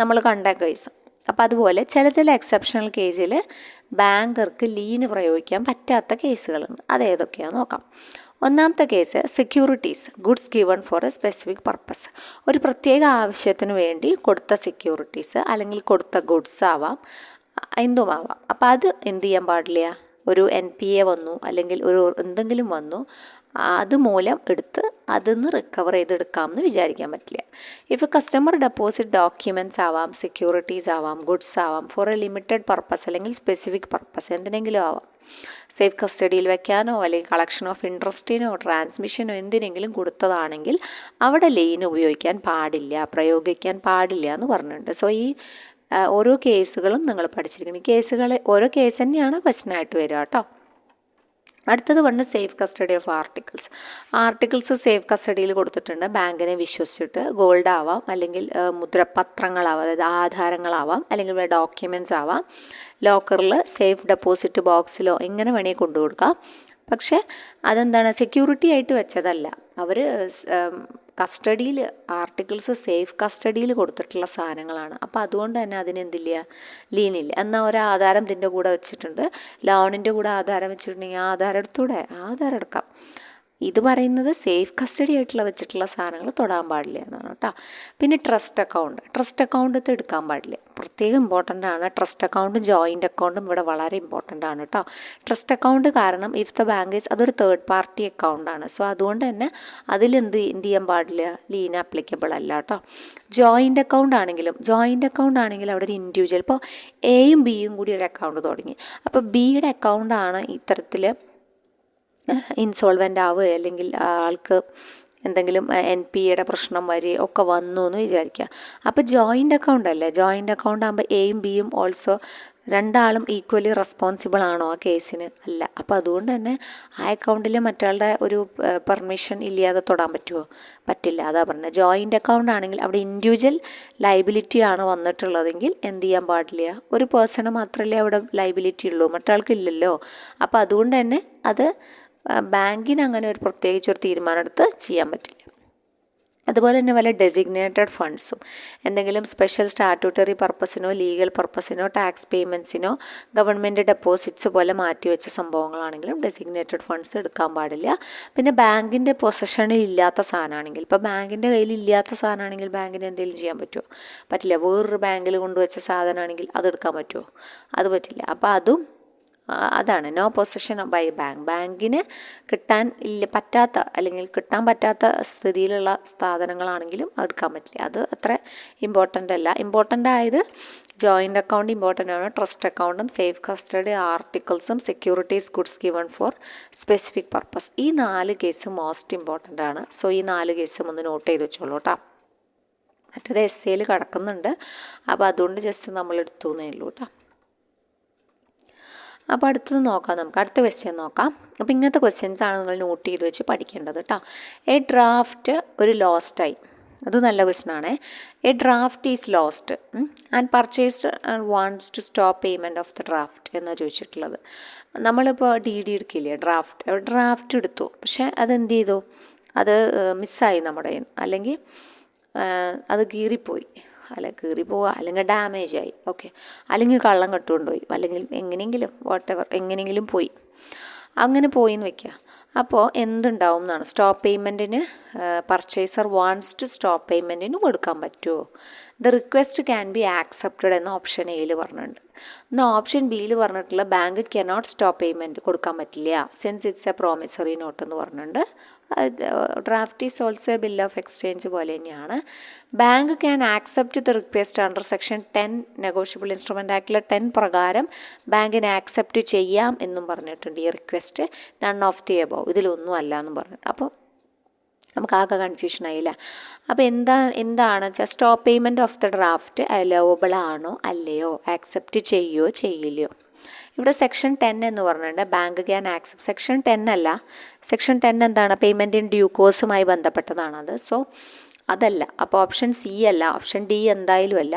നമ്മൾ കണ്ട കേസ്. അപ്പോൾ അതുപോലെ ചില എക്സെപ്ഷണൽ കേസിൽ ബാങ്കർക്ക് ലീന് പ്രയോഗിക്കാൻ പറ്റാത്ത കേസുകളുണ്ട്. അതേതൊക്കെയാണെന്ന് നോക്കാം. ഒന്നാമത്തെ case securities goods given four A specific purpose. ഒരു പ്രത്യേക ആവശ്യത്തിന് വേണ്ടി കൊടുത്ത സെക്യൂരിറ്റീസ് അല്ലെങ്കിൽ കൊടുത്ത ഗുഡ്സ് ആവാം, എന്തുമാവാം. അപ്പോൾ അത് എന്ത് ചെയ്യാൻ പാടില്ല, ഒരു NPA വന്നു അല്ലെങ്കിൽ ഒരു എന്തെങ്കിലും വന്നു അതുമൂലം എടുത്ത് അതിന്ന് റിക്കവർ ചെയ്തെടുക്കാമെന്ന് വിചാരിക്കാൻ പറ്റില്ല. ഇഫ് കസ്റ്റമർ ഡെപ്പോസിറ്റ് ഡോക്യുമെൻറ്റ്സ് ആവാം, സെക്യൂരിറ്റീസ് ആവാം, ഗുഡ്സ് ആവാം, ഫോർ എ ലിമിറ്റഡ് പർപ്പസ് അല്ലെങ്കിൽ സ്പെസിഫിക് പർപ്പസ് എന്തിനെങ്കിലും ആവാം. സേഫ് കസ്റ്റഡിയിൽ വെക്കാനോ അല്ലെങ്കിൽ കളക്ഷൻ ഓഫ് ഇൻട്രസ്റ്റിനോ ട്രാൻസ്മിഷനോ എന്തിനെങ്കിലും കൊടുത്തതാണെങ്കിൽ അവിടെ ലീൻ ഉപയോഗിക്കാൻ പാടില്ല, പ്രയോഗിക്കാൻ പാടില്ല എന്ന് പറഞ്ഞിട്ടുണ്ട്. സോ ഈ ഓരോ കേസുകളും നിങ്ങൾ പഠിച്ചിരിക്കണം. ഈ കേസുകൾ ഓരോ കേസ് തന്നെയാണ് ക്വസ്റ്റ്യനായിട്ട് വരിക കേട്ടോ. അടുത്തത് പറഞ്ഞ് safe custody of articles safe കസ്റ്റഡിയിൽ കൊടുത്തിട്ടുണ്ട്. ബാങ്കിനെ വിശ്വസിച്ചിട്ട് ഗോൾഡ് ആവാം അല്ലെങ്കിൽ മുദ്രപത്രങ്ങളാവാം, അതായത് ആധാരങ്ങളാവാം, അല്ലെങ്കിൽ ഡോക്യുമെൻറ്റ്സ് ആവാം. ലോക്കറിൽ സേഫ് ഡെപ്പോസിറ്റ് ബോക്സിലോ എങ്ങനെ വേണമെങ്കിൽ കൊണ്ടു കൊടുക്കാം. പക്ഷേ അതെന്താണ്, സെക്യൂരിറ്റി ആയിട്ട് വെച്ചതല്ല. അവർ കസ്റ്റഡിയിൽ ആർട്ടിക്കിൾസ് സേഫ് കസ്റ്റഡിയിൽ കൊടുത്തിട്ടുള്ള സാധനങ്ങളാണ്. അപ്പോൾ അതുകൊണ്ട് തന്നെ അതിനെന്തില്ല, ലീനില്ല. എന്നാൽ ഒരു ആധാരം ഇതിൻ്റെ കൂടെ വെച്ചിട്ടുണ്ട്, ലോണിൻ്റെ കൂടെ ആധാരം വെച്ചിട്ടുണ്ടെങ്കിൽ ആധാരം എടുത്തൂടെ, ആധാരം എടുക്കാം. ഇത് പറയുന്നത് സേഫ് കസ്റ്റഡി ആയിട്ടുള്ള വെച്ചിട്ടുള്ള സാധനങ്ങൾ തൊടാൻ പാടില്ല എന്നാണ് കേട്ടോ. പിന്നെ ട്രസ്റ്റ് അക്കൗണ്ട് ഇത് എടുക്കാൻ പാടില്ല, പ്രത്യേകം ഇമ്പോർട്ടൻ്റ് ആണ്. ട്രസ്റ്റ് അക്കൗണ്ടും ജോയിൻ്റ് അക്കൗണ്ടും ഇവിടെ വളരെ ഇമ്പോർട്ടൻ്റ് ആണ് കേട്ടോ. ട്രസ്റ്റ് അക്കൗണ്ട് കാരണം ഇഫ് ദ ബാങ്ക് ഈസ് അതൊരു തേർഡ് പാർട്ടി അക്കൗണ്ടാണ്. സോ അതുകൊണ്ട് തന്നെ അതിലെന്ത് ചെയ്യാൻ പാടില്ല, ലീൻ ആപ്ലിക്കബിൾ അല്ല കേട്ടോ. ജോയിൻ്റ് അക്കൗണ്ട് ആണെങ്കിൽ അവിടെ ഒരു ഇൻഡിവിജ്വൽ, ഇപ്പോൾ എയും ബിയും കൂടി ഒരു അക്കൗണ്ട് തുടങ്ങി. അപ്പോൾ ബിയുടെ അക്കൗണ്ടാണ് ഇത്തരത്തിൽ ഇൻസോൾവൻ്റ് ആവുക അല്ലെങ്കിൽ ആൾക്ക് എന്തെങ്കിലും NPAയുടെ പ്രശ്നം വരിക ഒക്കെ വന്നു എന്ന് വിചാരിക്കുക. അപ്പോൾ ജോയിൻ്റ് അക്കൗണ്ട് ആകുമ്പോൾ എയും ബിയും ഓൾസോ രണ്ടാളും ഈക്വലി റെസ്പോൺസിബിൾ ആണോ ആ കേസിന്? അല്ല. അപ്പോൾ അതുകൊണ്ട് തന്നെ ആ അക്കൗണ്ടിൽ മറ്റാളുടെ ഒരു പെർമിഷൻ ഇല്ലാതെ തൊടാൻ പറ്റുമോ? പറ്റില്ല. അതാ പറഞ്ഞത്. ജോയിൻ്റ് അക്കൗണ്ട് ആണെങ്കിൽ അവിടെ ഇൻഡിവിജ്വൽ ലൈബിലിറ്റി ആണ് വന്നിട്ടുള്ളതെങ്കിൽ എന്ത് ചെയ്യാൻ പാടില്ല, ഒരു പേഴ്സണ് മാത്രമല്ലേ അവിടെ ലൈബിലിറ്റി ഉള്ളൂ, മറ്റാൾക്കില്ലല്ലോ. അപ്പോൾ അതുകൊണ്ട് തന്നെ അത് ബാങ്കിന് അങ്ങനെ ഒരു പ്രത്യേകിച്ചൊരു തീരുമാനം എടുത്ത് ചെയ്യാൻ പറ്റില്ല. അതുപോലെ തന്നെ വല്ല ഡെസിഗ്നേറ്റഡ് ഫണ്ട്സും എന്തെങ്കിലും സ്പെഷ്യൽ സ്റ്റാറ്റ്യൂട്ടറി പർപ്പസിനോ ലീഗൽ പർപ്പസിനോ ടാക്സ് പേയ്മെൻറ്റ്സിനോ ഗവൺമെൻറ് ഡെപ്പോസിറ്റ്സ് പോലെ മാറ്റിവെച്ച സംഭവങ്ങളാണെങ്കിലും ഡെസിഗ്നേറ്റഡ് ഫണ്ട്സ് എടുക്കാൻ പാടില്ല. പിന്നെ ബാങ്കിൻ്റെ പൊസഷനിൽ ഇല്ലാത്ത സാധനമാണെങ്കിൽ, ഇപ്പോൾ ബാങ്കിൻ്റെ കയ്യിൽ ഇല്ലാത്ത സാധനമാണെങ്കിൽ ബാങ്കിന് എന്തെങ്കിലും ചെയ്യാൻ പറ്റുമോ? പറ്റില്ല. വേറൊരു ബാങ്കിൽ കൊണ്ടുവച്ച സാധനമാണെങ്കിൽ അതെടുക്കാൻ പറ്റുമോ? അത് പറ്റില്ല. അപ്പോൾ അതും അതാണ് നോ പൊസഷൻ ബൈ ബാങ്കിന് പറ്റാത്ത അല്ലെങ്കിൽ കിട്ടാൻ പറ്റാത്ത സ്ഥിതിയിലുള്ള സാധനങ്ങളാണെങ്കിലും എടുക്കാൻ പറ്റില്ല. അത് അത്ര ഇമ്പോർട്ടൻ്റ് അല്ല. ഇമ്പോർട്ടൻ്റ് ആയത് ജോയിൻ്റ് അക്കൗണ്ട് ഇമ്പോർട്ടൻ്റ് ആണ്, ട്രസ്റ്റ് അക്കൗണ്ടും സേഫ് കസ്റ്റഡി ആർട്ടിക്കിൾസും securities goods given for specific purpose. ഈ 4 കേസ് മോസ്റ്റ് ഇമ്പോർട്ടൻ്റ് ആണ്. സോ ഈ 4 കേസും ഒന്ന് നോട്ട് ചെയ്ത് വെച്ചോളൂ കേട്ടോ. മറ്റേത് എസ്സേയിൽ കിടക്കുന്നുണ്ട്, അപ്പോൾ അതുകൊണ്ട് ജസ്റ്റ് നമ്മൾ എടുത്തു എന്നേ ഉള്ളൂ കേട്ടോ. അപ്പോൾ അടുത്തത് നോക്കാം, നമുക്ക് അടുത്ത ക്വസ്റ്റ്യൻ നോക്കാം. അപ്പോൾ ഇങ്ങനത്തെ ക്വസ്റ്റ്യൻസാണ് നിങ്ങൾ നോട്ട് ചെയ്ത് വെച്ച് പഠിക്കേണ്ടത് കേട്ടോ. എ ഡ്രാഫ്റ്റ് ഒരു ലോസ്റ്റ് ആയി, അത് നല്ല ക്വസ്റ്റ്യൻ ആണ്. A draft is lost and purchased and wants to stop payment of the draft എന്നാണ് ചോദിച്ചിട്ടുള്ളത്. നമ്മളിപ്പോൾ DD എടുക്കില്ലേ, ഡ്രാഫ്റ്റ് എടുത്തു, പക്ഷേ അതെന്ത് ചെയ്തു, അത് മിസ്സായി നമ്മുടെ, അല്ലെങ്കിൽ അത് കീറിപ്പോയി, അല്ലെങ്കിൽ ഡാമേജ് ആയി, ഓക്കെ, അല്ലെങ്കിൽ കള്ളം കെട്ടുകൊണ്ടുപോയി, അല്ലെങ്കിൽ എങ്ങനെയെങ്കിലും പോയി, അങ്ങനെ പോയി എന്ന് വയ്ക്കുക. അപ്പോൾ എന്തുണ്ടാവും എന്നാണ്, സ്റ്റോപ്പ് പേയ്മെൻറ്റിന് പർച്ചേസർ വാണ്ട്സ് ടു സ്റ്റോപ്പ് പേയ്മെൻറ്റിന് കൊടുക്കാൻ പറ്റുമോ? The request can be accepted എന്ന് ഓപ്ഷൻ എയിൽ പറഞ്ഞിട്ടുണ്ട്. എന്നാൽ ഓപ്ഷൻ ബിയിൽ പറഞ്ഞിട്ടുള്ള ബാങ്ക് കനോട്ട് സ്റ്റോപ്പ് പേയ്മെൻറ്റ് കൊടുക്കാൻ പറ്റില്ല, since it's a promissory note എന്ന് പറഞ്ഞിട്ടുണ്ട്. Draft is also a bill of exchange പോലെ തന്നെയാണ്. Bank can accept the request under section 10 negotiable instrument ആക്ടിലെ 10 പ്രകാരം ബാങ്കിനെ ആക്സെപ്റ്റ് ചെയ്യാം എന്നും പറഞ്ഞിട്ടുണ്ട്. ഈ request none of the above, ഇതിലൊന്നും അല്ല എന്നും പറഞ്ഞിട്ട്. അപ്പോൾ നമുക്ക് ആകെ കൺഫ്യൂഷൻ ആയില്ല. അപ്പോൾ എന്താണ് stop payment of the draft allowable ആണോ അല്ലയോ, ആക്സെപ്റ്റ് ചെയ്യുമോ ചെയ്യില്ലയോ. ഇവിടെ സെക്ഷൻ 10 എന്ന് പറഞ്ഞിട്ടുണ്ട് ബാങ്ക് ക്യാൻ ആക്സെപ്റ്റ്. സെക്ഷൻ 10 അല്ല, സെക്ഷൻ 10 എന്താണ്, പേയ്മെൻറ്റ് ഇൻ ഡ്യൂ കോഴ്സുമായി ബന്ധപ്പെട്ടതാണത്. സോ അതല്ല. അപ്പോൾ ഓപ്ഷൻ സി അല്ല, ഓപ്ഷൻ ഡി എന്തായാലും അല്ല.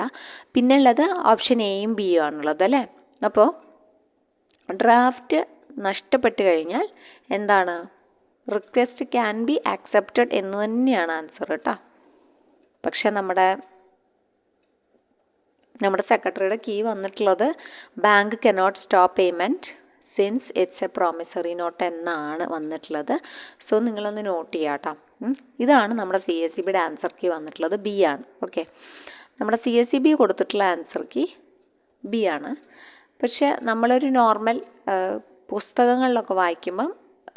പിന്നെ ഉള്ളത് ഓപ്ഷൻ എയും ബിയും ആണുള്ളത് അല്ലേ. അപ്പോൾ ഡ്രാഫ്റ്റ് നഷ്ടപ്പെട്ട് കഴിഞ്ഞാൽ എന്താണ്, റിക്വസ്റ്റ് ക്യാൻ ബി ആക്സെപ്റ്റഡ് എന്ന് തന്നെയാണ് ആൻസർ കേട്ടോ. പക്ഷെ നമ്മുടെ സെക്രട്ടറിയുടെ കീ വന്നിട്ടുള്ളത് bank cannot stop payment since it's a promissory note എന്നാണ് വന്നിട്ടുള്ളത്. സോ നിങ്ങളൊന്ന് നോട്ട് ചെയ്യാം കേട്ടോ. ഇതാണ് നമ്മുടെ CSEBയുടെ ആൻസർ കീ വന്നിട്ടുള്ളത്, ബി ആണ്. ഓക്കെ, നമ്മുടെ CSEB കൊടുത്തിട്ടുള്ള ആൻസർ കീ ബി ആണ്. പക്ഷെ നമ്മളൊരു നോർമൽ പുസ്തകങ്ങളിലൊക്കെ വായിക്കുമ്പം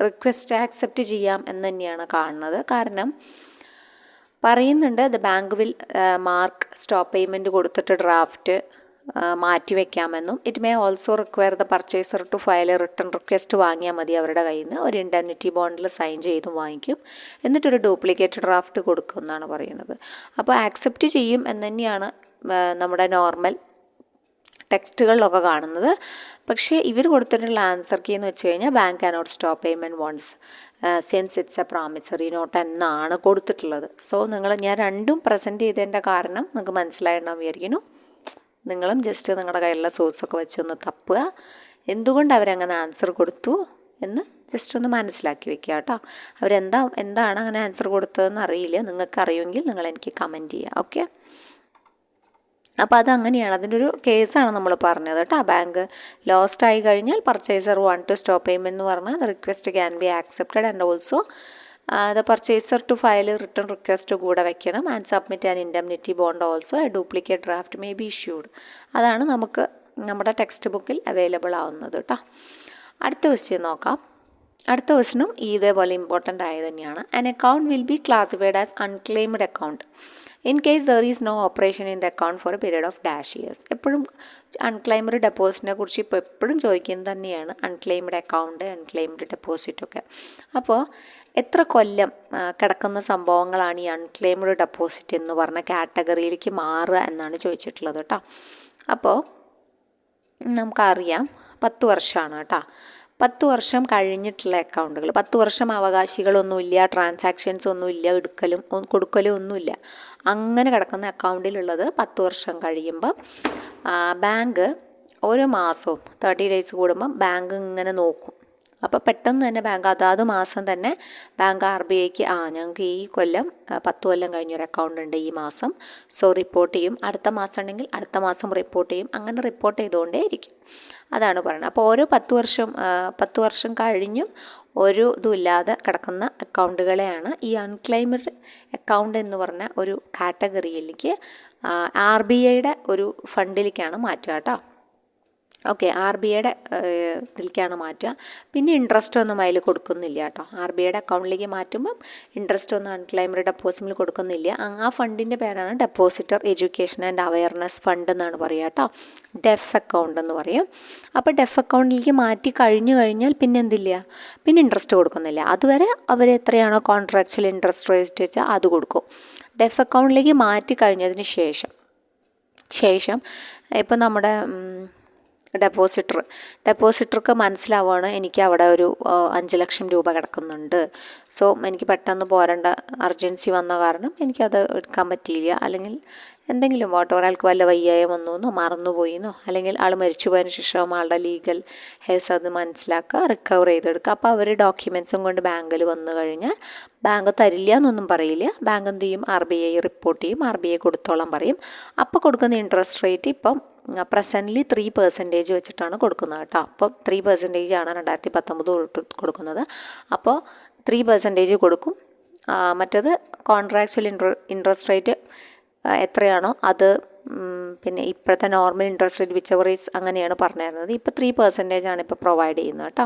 റിക്വസ്റ്റ് ആക്സെപ്റ്റ് ചെയ്യാം എന്ന് തന്നെയാണ് കാണുന്നത്. കാരണം പറയുന്നുണ്ട് the bank will mark stop payment കൊടുത്തിട്ട് ഡ്രാഫ്റ്റ് മാറ്റിവെക്കാമെന്നും it may also require the purchaser to file a return request വാങ്ങിയാൽ മതി അവരുടെ കയ്യിൽ നിന്ന്. ഒരു ഇൻഡെംനിറ്റി ബോണ്ടിൽ സൈൻ ചെയ്തും വാങ്ങിക്കും, എന്നിട്ടൊരു ഡ്യൂപ്ലിക്കേറ്റ് ഡ്രാഫ്റ്റ് കൊടുക്കും എന്നാണ് പറയുന്നത്. അപ്പോൾ ആക്സെപ്റ്റ് ചെയ്യും എന്ന് തന്നെയാണ് നമ്മുടെ നോർമൽ ടെക്സ്റ്റുകളിലൊക്കെ കാണുന്നത്. പക്ഷേ ഇവർ കൊടുത്തിട്ടുള്ള ആൻസർ കീ എന്ന് വെച്ച് കഴിഞ്ഞാൽ bank cannot stop payment once since it's a promissory note എന്നാണ് കൊടുത്തിട്ടുള്ളത്. സോ ഞാൻ രണ്ടും പ്രസൻറ്റ് ചെയ്തതിൻ്റെ കാരണം നിങ്ങൾക്ക് മനസ്സിലായിട്ടുണ്ടാവും വിചാരിക്കുന്നു. നിങ്ങളും ജസ്റ്റ് നിങ്ങളുടെ കയ്യിലുള്ള സോഴ്സൊക്കെ വെച്ചൊന്ന് തപ്പുക, എന്തുകൊണ്ട് അവരങ്ങനെ ആൻസർ കൊടുത്തു എന്ന് ജസ്റ്റ് ഒന്ന് മനസ്സിലാക്കി വെക്കുക കേട്ടോ. എന്താണ് അങ്ങനെ ആൻസർ കൊടുത്തതെന്ന് അറിയില്ല, നിങ്ങൾക്ക് അറിയുമെങ്കിൽ നിങ്ങൾ എനിക്ക് കമൻറ്റ് ചെയ്യുക. ഓക്കെ, അപ്പോൾ അതങ്ങനെയാണ്, അതിൻ്റെ ഒരു കേസാണ് നമ്മൾ പറഞ്ഞത് കേട്ടോ. ബാങ്ക് ലോസ്റ്റ് ആയി കഴിഞ്ഞാൽ purchaser want to stop payment എന്ന് പറഞ്ഞാൽ the request can be accepted and also the purchaser to file return request കൂടെ വെക്കണം and submit an indemnity bond also a duplicate draft may be issued. അതാണ് നമുക്ക് നമ്മുടെ ടെക്സ്റ്റ് ബുക്കിൽ അവൈലബിൾ ആവുന്നത് കേട്ടോ. അടുത്ത ക്വസ്റ്റ്യൻ നോക്കാം. അടുത്ത ക്വസ്റ്റ്യനും ഇതേപോലെ ഇമ്പോർട്ടൻ്റ് ആയത് തന്നെയാണ്. An account will be classified as unclaimed account in case there is no operation in the account for a period of dash years. എപ്പോഴും അൺക്ലെയിംഡ് ഡെപ്പോസിറ്റിനെ കുറിച്ച് ഇപ്പോൾ എപ്പോഴും ചോദിക്കുന്നത് തന്നെയാണ് അൺക്ലെയിംഡ് അക്കൗണ്ട്, അൺക്ലെയിംഡ് ഡെപ്പോസിറ്റൊക്കെ. അപ്പോൾ എത്ര കൊല്ലം കിടക്കുന്ന സംഭവങ്ങളാണ് ഈ അൺക്ലെയിംഡ് ഡെപ്പോസിറ്റ് എന്ന് പറഞ്ഞ കാറ്റഗറിയിലേക്ക് മാറുക എന്നാണ് ചോദിച്ചിട്ടുള്ളത് കേട്ടോ. അപ്പോൾ നമുക്കറിയാം 10 വർഷമാണ് കേട്ടോ. 10 വർഷം കഴിഞ്ഞിട്ടുള്ള അക്കൗണ്ടുകൾ, 10 വർഷം അവകാശികളൊന്നുമില്ല, ട്രാൻസാക്ഷൻസ് ഒന്നുമില്ല, എടുക്കലും കൊടുക്കലും ഒന്നുമില്ല, അങ്ങനെ കിടക്കുന്ന അക്കൗണ്ടിലുള്ളത് 10 വർഷം കഴിയുമ്പം ബാങ്ക് ഓരോ മാസവും 30 ഡേയ്സ് കൂടുമ്പം ബാങ്ക് ഇങ്ങനെ നോക്കും. അപ്പോൾ പെട്ടെന്ന് തന്നെ ബാങ്ക് അതാത് മാസം തന്നെ ബാങ്ക് RBIക്ക് ഞങ്ങൾക്ക് ഈ കൊല്ലം 10 കൊല്ലം കഴിഞ്ഞൊരു അക്കൗണ്ട് ഉണ്ട് ഈ മാസം, സോ റിപ്പോർട്ട് ചെയ്യും. അടുത്ത മാസം ഉണ്ടെങ്കിൽ അടുത്ത മാസം റിപ്പോർട്ട് ചെയ്യും. അങ്ങനെ റിപ്പോർട്ട് ചെയ്തുകൊണ്ടേ ഇരിക്കും. അതാണ് പറയുന്നത്. അപ്പോൾ ഓരോ 10 വർഷം കഴിഞ്ഞും ഒരു ഇതുമില്ലാതെ കിടക്കുന്ന അക്കൗണ്ടുകളെയാണ് ഈ അൺക്ലെയിംഡ് അക്കൗണ്ട് എന്ന് പറഞ്ഞ ഒരു കാറ്റഗറിയിലേക്ക് RBIയുടെ ഒരു ഫണ്ടിലേക്കാണ് മാറ്റുക കേട്ടോ. ഓക്കെ, RBIയുടെ ഇതിലേക്കാണ് മാറ്റുക. പിന്നെ ഇൻട്രസ്റ്റ് ഒന്നും അതിൽ കൊടുക്കുന്നില്ല കേട്ടോ. RBIയുടെ അക്കൗണ്ടിലേക്ക് മാറ്റുമ്പം ഇൻട്രസ്റ്റ് ഒന്നും അൺക്ലെയിംഡ് ഡെപ്പോസിറ്റിൽ കൊടുക്കുന്നില്ല. ആ ഫണ്ടിൻ്റെ പേരാണ് depositor education and awareness fund എന്നാണ് പറയുക കേട്ടോ. ഡെഫ് അക്കൗണ്ട് എന്ന് പറയും. അപ്പോൾ ഡെഫ് അക്കൗണ്ടിലേക്ക് മാറ്റി കഴിഞ്ഞാൽ പിന്നെ എന്തില്ല, പിന്നെ ഇൻട്രസ്റ്റ് കൊടുക്കുന്നില്ല. അതുവരെ അവർ എത്രയാണോ കോൺട്രാക്ച്വൽ ഇൻട്രസ്റ്റ് റേറ്റ് വെച്ചാൽ അത് കൊടുക്കും. ഡെഫ് അക്കൗണ്ടിലേക്ക് മാറ്റി കഴിഞ്ഞതിന് ശേഷം ഇപ്പം നമ്മുടെ ഡെപ്പോസിറ്റർക്ക് മനസ്സിലാവുകയാണ് എനിക്ക് അവിടെ ഒരു 5 ലക്ഷം രൂപ കിടക്കുന്നുണ്ട്, സോ എനിക്ക് പെട്ടെന്ന് പോരേണ്ട അർജൻസി വന്ന കാരണം എനിക്കത് എടുക്കാൻ പറ്റിയില്ല, അല്ലെങ്കിൽ എന്തെങ്കിലും ഒരാൾക്ക് വല്ല വയ്യായം വന്നുവെന്നോ മറന്നുപോയിന്നോ, അല്ലെങ്കിൽ ആൾ മരിച്ചു പോയതിന് ശേഷം ആളുടെ ലീഗൽ ഹേസ് അത് മനസ്സിലാക്കുക, റിക്കവർ ചെയ്തെടുക്കുക. അപ്പോൾ അവർ ഡോക്യുമെൻസും കൊണ്ട് ബാങ്കിൽ വന്നു കഴിഞ്ഞാൽ ബാങ്ക് തരില്ല എന്നൊന്നും പറയില്ല. ബാങ്ക് എന്ത് ചെയ്യും, RBI റിപ്പോർട്ട് ചെയ്യും, RBI കൊടുത്തോളം പറയും. അപ്പോൾ കൊടുക്കുന്ന ഇൻട്രസ്റ്റ് റേറ്റ് ഇപ്പം പ്രസൻ്റ്ലി 3% വെച്ചിട്ടാണ് കൊടുക്കുന്നത് കേട്ടോ. അപ്പോൾ 3% ആണ് 2019 കൊടുക്കുന്നത്. അപ്പോൾ 3% കൊടുക്കും. മറ്റത് കോൺട്രാക്ച്വൽ ഇൻട്രസ്റ്റ് റേറ്റ് എത്രയാണോ അത് പിന്നെ ഇപ്പോഴത്തെ normal interest rate which ever is അങ്ങനെയാണ് പറഞ്ഞിരുന്നത്. ഇപ്പോൾ 3% ആണ് ഇപ്പോൾ പ്രൊവൈഡ് ചെയ്യുന്നത് കേട്ടോ.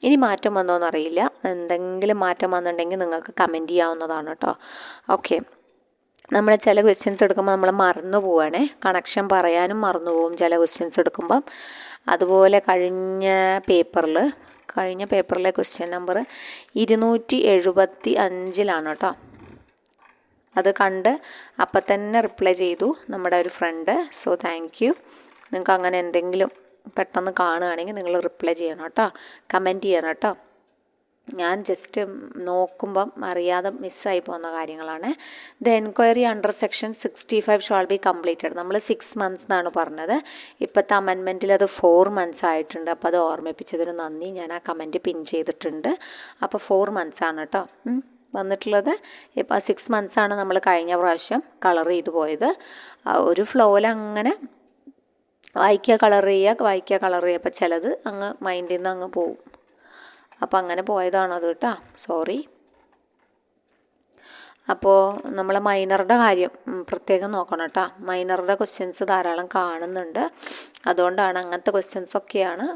ഇനി മാറ്റം വന്നോന്ന് അറിയില്ല. എന്തെങ്കിലും മാറ്റം വന്നിട്ടുണ്ടെങ്കിൽ നിങ്ങൾക്ക് കമൻറ്റ് ചെയ്യാവുന്നതാണ് കേട്ടോ. ഓക്കെ, നമ്മൾ ചില ക്വസ്റ്റ്യൻസ് എടുക്കുമ്പോൾ നമ്മൾ മറന്നു പോവുകയാണേ. കണക്ഷൻ പറയാനും മറന്നു പോവും ചില ക്വസ്റ്റ്യൻസ് എടുക്കുമ്പം. അതുപോലെ കഴിഞ്ഞ പേപ്പറിലെ ക്വസ്റ്റ്യൻ നമ്പർ 275 കേട്ടോ. അത് കണ്ട് അപ്പം തന്നെ റിപ്ലൈ ചെയ്തു നമ്മുടെ ഒരു ഫ്രണ്ട്. So thank you. നിങ്ങൾക്ക് അങ്ങനെ എന്തെങ്കിലും പെട്ടെന്ന് കാണുകയാണെങ്കിൽ നിങ്ങൾ റിപ്ലൈ ചെയ്യണം കേട്ടോ, കമൻറ്റ് ചെയ്യണം കേട്ടോ. ഞാൻ ജസ്റ്റ് നോക്കുമ്പം അറിയാതെ മിസ്സായി പോകുന്ന കാര്യങ്ങളാണ്. The enquiry under section 65 shall be completed. നമ്മൾ 6 months എന്നാണ് പറഞ്ഞത്. ഇപ്പോഴത്തെ അമെൻമെൻറ്റിൽ അത് 4 months ആയിട്ടുണ്ട്. അപ്പോൾ അത് ഓർമ്മിപ്പിച്ചതിന് നന്ദി. ഞാൻ ആ കമൻറ്റ് പിൻ ചെയ്തിട്ടുണ്ട്. അപ്പോൾ 4 months ആണ് കേട്ടോ വന്നിട്ടുള്ളത്. ഇപ്പോൾ 6 months ആണ് നമ്മൾ കഴിഞ്ഞ പ്രാവശ്യം കളർ ചെയ്തു പോയത്. ഒരു ഫ്ലോയിൽ അങ്ങനെ വായിക്കുക കളർ ചെയ്യുക. അപ്പോൾ ചിലത് അങ്ങ് മൈൻഡിൽ നിന്ന് അങ്ങ് പോവും. അപ്പോൾ അങ്ങനെ പോയതാണത് കേട്ടോ, സോറി. അപ്പോൾ നമ്മൾ മൈനറുടെ കാര്യം പ്രത്യേകം നോക്കണം കേട്ടോ. മൈനറുടെ ക്വസ്റ്റ്യൻസ് ധാരാളം കാണുന്നുണ്ട്. അതുകൊണ്ടാണ് അങ്ങനത്തെ ക്വസ്റ്റ്യൻസൊക്കെയാണ്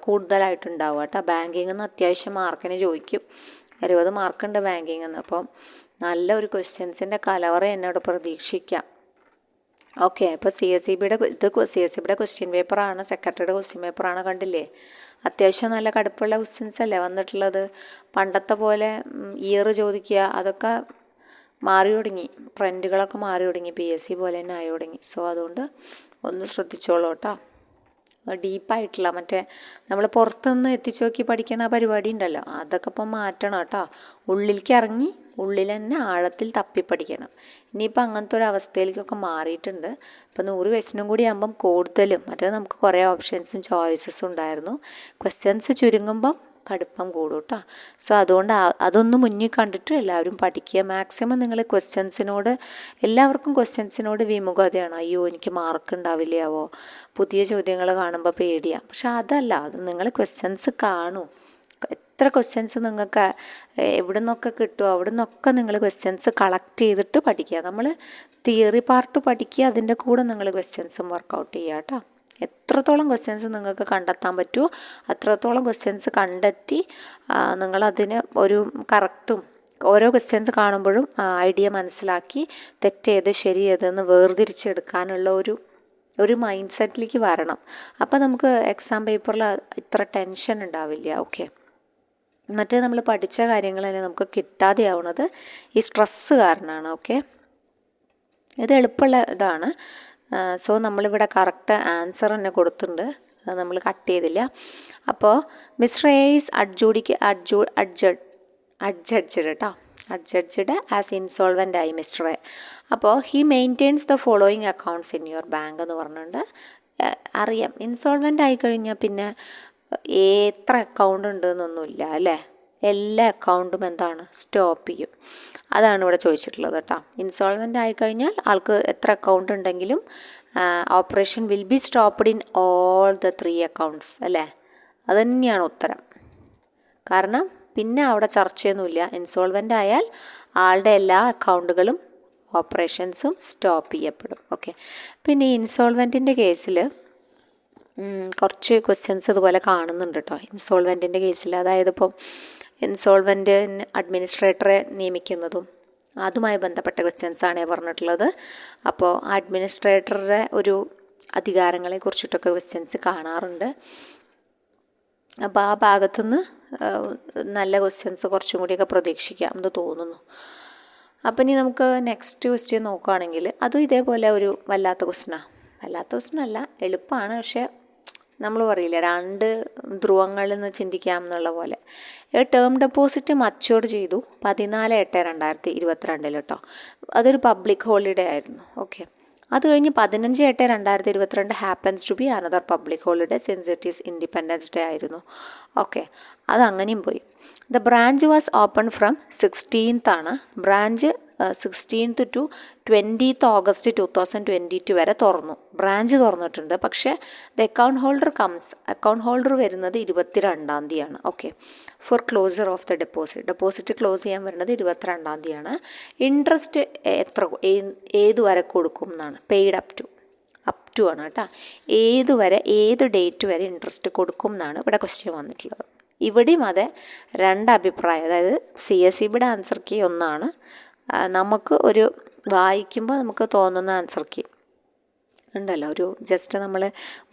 കൂടുതലായിട്ടുണ്ടാവുക കേട്ടോ. ബാങ്കിങ്ങിൽ നിന്ന് അത്യാവശ്യം മാർക്കിന് ചോദിക്കും. 60 മാർക്കുണ്ട് ബാങ്കിങ്ങിൽ നിന്ന്. അപ്പം നല്ലൊരു ക്വസ്റ്റ്യൻസിൻ്റെ കലവറ എന്നോട് പ്രതീക്ഷിക്കാം. ഓക്കെ, അപ്പോൾ CSEBയുടെ ക്വസ്റ്റ്യൻ പേപ്പറാണ്, സെക്രട്ടറിയുടെ ക്വസ്റ്റ്യൻ പേപ്പറാണ്. കണ്ടില്ലേ, അത്യാവശ്യം നല്ല കടുപ്പുള്ള ക്വസ്റ്റ്യൻസ് അല്ലേ വന്നിട്ടുള്ളത്. പണ്ടത്തെ പോലെ ഇയർ ചോദിക്കുക അതൊക്കെ മാറി തുടങ്ങി. ട്രെൻഡുകളൊക്കെ മാറി തുടങ്ങി. PSC പോലെ തന്നെ ആയി തുടങ്ങി. സോ അതുകൊണ്ട് ഒന്ന് ശ്രദ്ധിച്ചോളൂ കേട്ടോ. ഡീപ്പായിട്ടുള്ള മറ്റേ നമ്മൾ പുറത്തുനിന്ന് എത്തിച്ചു നോക്കി പഠിക്കണ പരിപാടി ഉണ്ടല്ലോ, അതൊക്കെ ഇപ്പം മാറ്റണം കേട്ടോ. ഉള്ളിലേക്ക് ഇറങ്ങി ഉള്ളിൽ തന്നെ ആഴത്തിൽ തപ്പി പഠിക്കണം. ഇനിയിപ്പോൾ അങ്ങനത്തെ ഒരു അവസ്ഥയിലേക്കൊക്കെ മാറിയിട്ടുണ്ട്. ഇപ്പോൾ 100 ക്വസ്റ്റ്യനും കൂടി ആകുമ്പം കൂടുതലും, മറ്റേ നമുക്ക് കുറേ ഓപ്ഷൻസും ചോയ്സസും ഉണ്ടായിരുന്നു. ക്വസ്റ്റ്യൻസ് ചുരുങ്ങുമ്പം കടുപ്പം കൂടും കേട്ടോ. സോ അതുകൊണ്ട് അതൊന്ന് മുന്നിൽ കണ്ടിട്ട് എല്ലാവരും പഠിക്കുക. മാക്സിമം നിങ്ങൾ എല്ലാവർക്കും ക്വസ്റ്റ്യൻസിനോട് വിമുഖതയാണ്. അയ്യോ എനിക്ക് മാർക്ക് ഉണ്ടാവില്ലയാവോ, പുതിയ ചോദ്യങ്ങൾ കാണുമ്പോൾ പേടിയാണ്. പക്ഷെ അതല്ല, അത് നിങ്ങൾ ക്വസ്റ്റ്യൻസ് കാണൂ. എത്ര ക്വസ്റ്റ്യൻസ് നിങ്ങൾക്ക് എവിടെ നിന്നൊക്കെ കിട്ടുമോ അവിടെ നിന്നൊക്കെ നിങ്ങൾ ക്വസ്റ്റ്യൻസ് കളക്ട് ചെയ്തിട്ട് പഠിക്കുക. നമ്മൾ തിയറി പാർട്ട് പഠിക്കുക, അതിൻ്റെ കൂടെ നിങ്ങൾ ക്വസ്റ്റ്യൻസും വർക്കൗട്ട് ചെയ്യുക കേട്ടോ. എത്രത്തോളം ക്വസ്റ്റ്യൻസ് നിങ്ങൾക്ക് കണ്ടെത്താൻ പറ്റുമോ അത്രത്തോളം ക്വസ്റ്റ്യൻസ് കണ്ടെത്തി നിങ്ങളതിന് ഒരു കറക്റ്റും ഓരോ ക്വസ്റ്റ്യൻസ് കാണുമ്പോഴും ഐഡിയ മനസ്സിലാക്കി തെറ്റേത് ശരിയേതെന്ന് വേർതിരിച്ചെടുക്കാനുള്ള ഒരു മൈൻഡ് സെറ്റിലേക്ക് വരണം. അപ്പോൾ നമുക്ക് എക്സാം പേപ്പറിൽ ഇത്ര ടെൻഷൻ ഉണ്ടാവില്ല. ഓക്കെ, മറ്റേ നമ്മൾ പഠിച്ച കാര്യങ്ങൾ തന്നെ നമുക്ക് കിട്ടാതെയാവുന്നത് ഈ സ്ട്രെസ്സ് കാരണമാണ്. ഓക്കെ, ഇത് എളുപ്പമുള്ള ഇതാണ്. സോ നമ്മളിവിടെ കറക്റ്റ് ആൻസർ തന്നെ കൊടുത്തിട്ടുണ്ട്, അത് നമ്മൾ കട്ട് ചെയ്തില്ല. അപ്പോൾ മിസ്റ്റർ എ ഈസ് അഡ്ജഡ്ജഡ് ആസ് ഇൻസോൾവൻ്റ് ആയി മിസ്റ്റർ എ. അപ്പോൾ he maintains the following accounts in your bank എന്ന് പറഞ്ഞിട്ടുണ്ട്. അറിയാം, ഇൻസോൾവൻ്റ് ആയി കഴിഞ്ഞാൽ പിന്നെ എത്ര അക്കൗണ്ട് ഉണ്ട് എന്നൊന്നുമില്ല അല്ലേ. എല്ലാ അക്കൗണ്ടും എന്താണ് സ്റ്റോപ്പ് ചെയ്യും. അതാണ് ഇവിടെ ചോദിച്ചിട്ടുള്ളത് കേട്ടോ. ഇൻസോൾവൻ്റ് ആയിക്കഴിഞ്ഞാൽ ആൾക്ക് എത്ര അക്കൗണ്ട് ഉണ്ടെങ്കിലും operation will be stopped in all the 3 accounts അല്ലേ. അത് തന്നെയാണ് ഉത്തരം. കാരണം പിന്നെ അവിടെ ചർച്ചയൊന്നുമില്ല. ഇൻസോൾവൻ്റ് ആയാൽ ആളുടെ എല്ലാ അക്കൗണ്ടുകളും ഓപ്പറേഷൻസും സ്റ്റോപ്പ് ചെയ്യപ്പെടും. ഓക്കെ, പിന്നെ ഈ ഇൻസോൾവൻറ്റിൻ്റെ കേസിൽ കുറച്ച് ക്വസ്റ്റ്യൻസ് ഇതുപോലെ കാണുന്നുണ്ട് കേട്ടോ. ഇൻസോൾവൻറ്റിൻ്റെ കേസിൽ, അതായത് ഇപ്പം ഇൻസോൾവൻ്റ് അഡ്മിനിസ്ട്രേറ്ററെ നിയമിക്കുന്നതും അതുമായി ബന്ധപ്പെട്ട ക്വസ്റ്റ്യൻസാണ് പറഞ്ഞിട്ടുള്ളത്. അപ്പോൾ അഡ്മിനിസ്ട്രേറ്ററുടെ ഒരു അധികാരങ്ങളെ കുറിച്ചിട്ടൊക്കെ ക്വസ്റ്റ്യൻസ് കാണാറുണ്ട്. അപ്പോൾ ആ ഭാഗത്തുനിന്ന് നല്ല ക്വസ്റ്റ്യൻസ് കുറച്ചും കൂടിയൊക്കെ പ്രതീക്ഷിക്കാം എന്ന് തോന്നുന്നു. അപ്പം ഇനി നമുക്ക് നെക്സ്റ്റ് ക്വസ്റ്റ്യൻ നോക്കുകയാണെങ്കിൽ അതും ഇതേപോലെ ഒരു വല്ലാത്ത ക്വസ്റ്റ്യനല്ല, എളുപ്പമാണ്. പക്ഷേ നമ്മൾ പറയില്ല 2 ധ്രുവങ്ങളിൽ നിന്ന് ചിന്തിക്കാം എന്നുള്ള പോലെ. ടേം ഡെപ്പോസിറ്റ് മച്യൂർ ചെയ്തു 14/8/2022 കേട്ടോ. അതൊരു പബ്ലിക് ഹോളിഡേ ആയിരുന്നു. ഓക്കെ, അത് കഴിഞ്ഞ് 15/8/2022 happens to be another public holiday since it is Independence Day ആയിരുന്നു. ഓക്കെ, അതങ്ങനെയും പോയി. The branch was open from 16th ആണ്. Branch 16th to 20th August 2022 വരെ ബ്രാഞ്ച് തുറന്നിട്ടുണ്ട്. പക്ഷേ ദ അക്കൗണ്ട് ഹോൾഡർ വരുന്നത് 22ാം തീയതിയാണ്. Okay, for closure of the deposit close ചെയ്യാൻ വരുന്നത് 22ാം തീയതിയാണ്. ഇൻട്രസ്റ്റ് ഏത് വരെ കൊടുക്കും എന്നാണ്, പെയ്ഡ് അപ് ടു ടു ആണ് കേട്ടോ. ഏതുവരെ ഏത് ഡേറ്റ് വരെ ഇൻട്രസ്റ്റ് കൊടുക്കും എന്നാണ് ഇവിടെ ക്വസ്റ്റ്യൻ വന്നിട്ടുള്ളത്. ഇവിടെയും അതെ, രണ്ട് അഭിപ്രായം. അതായത് CSEBയുടെ ആൻസർ കീ ഒന്നാണ്, നമുക്ക് ഒരു വായിക്കുമ്പോൾ നമുക്ക് തോന്നുന്ന ആൻസർ കീ ഉണ്ടല്ലോ, ഒരു ജസ്റ്റ് നമ്മൾ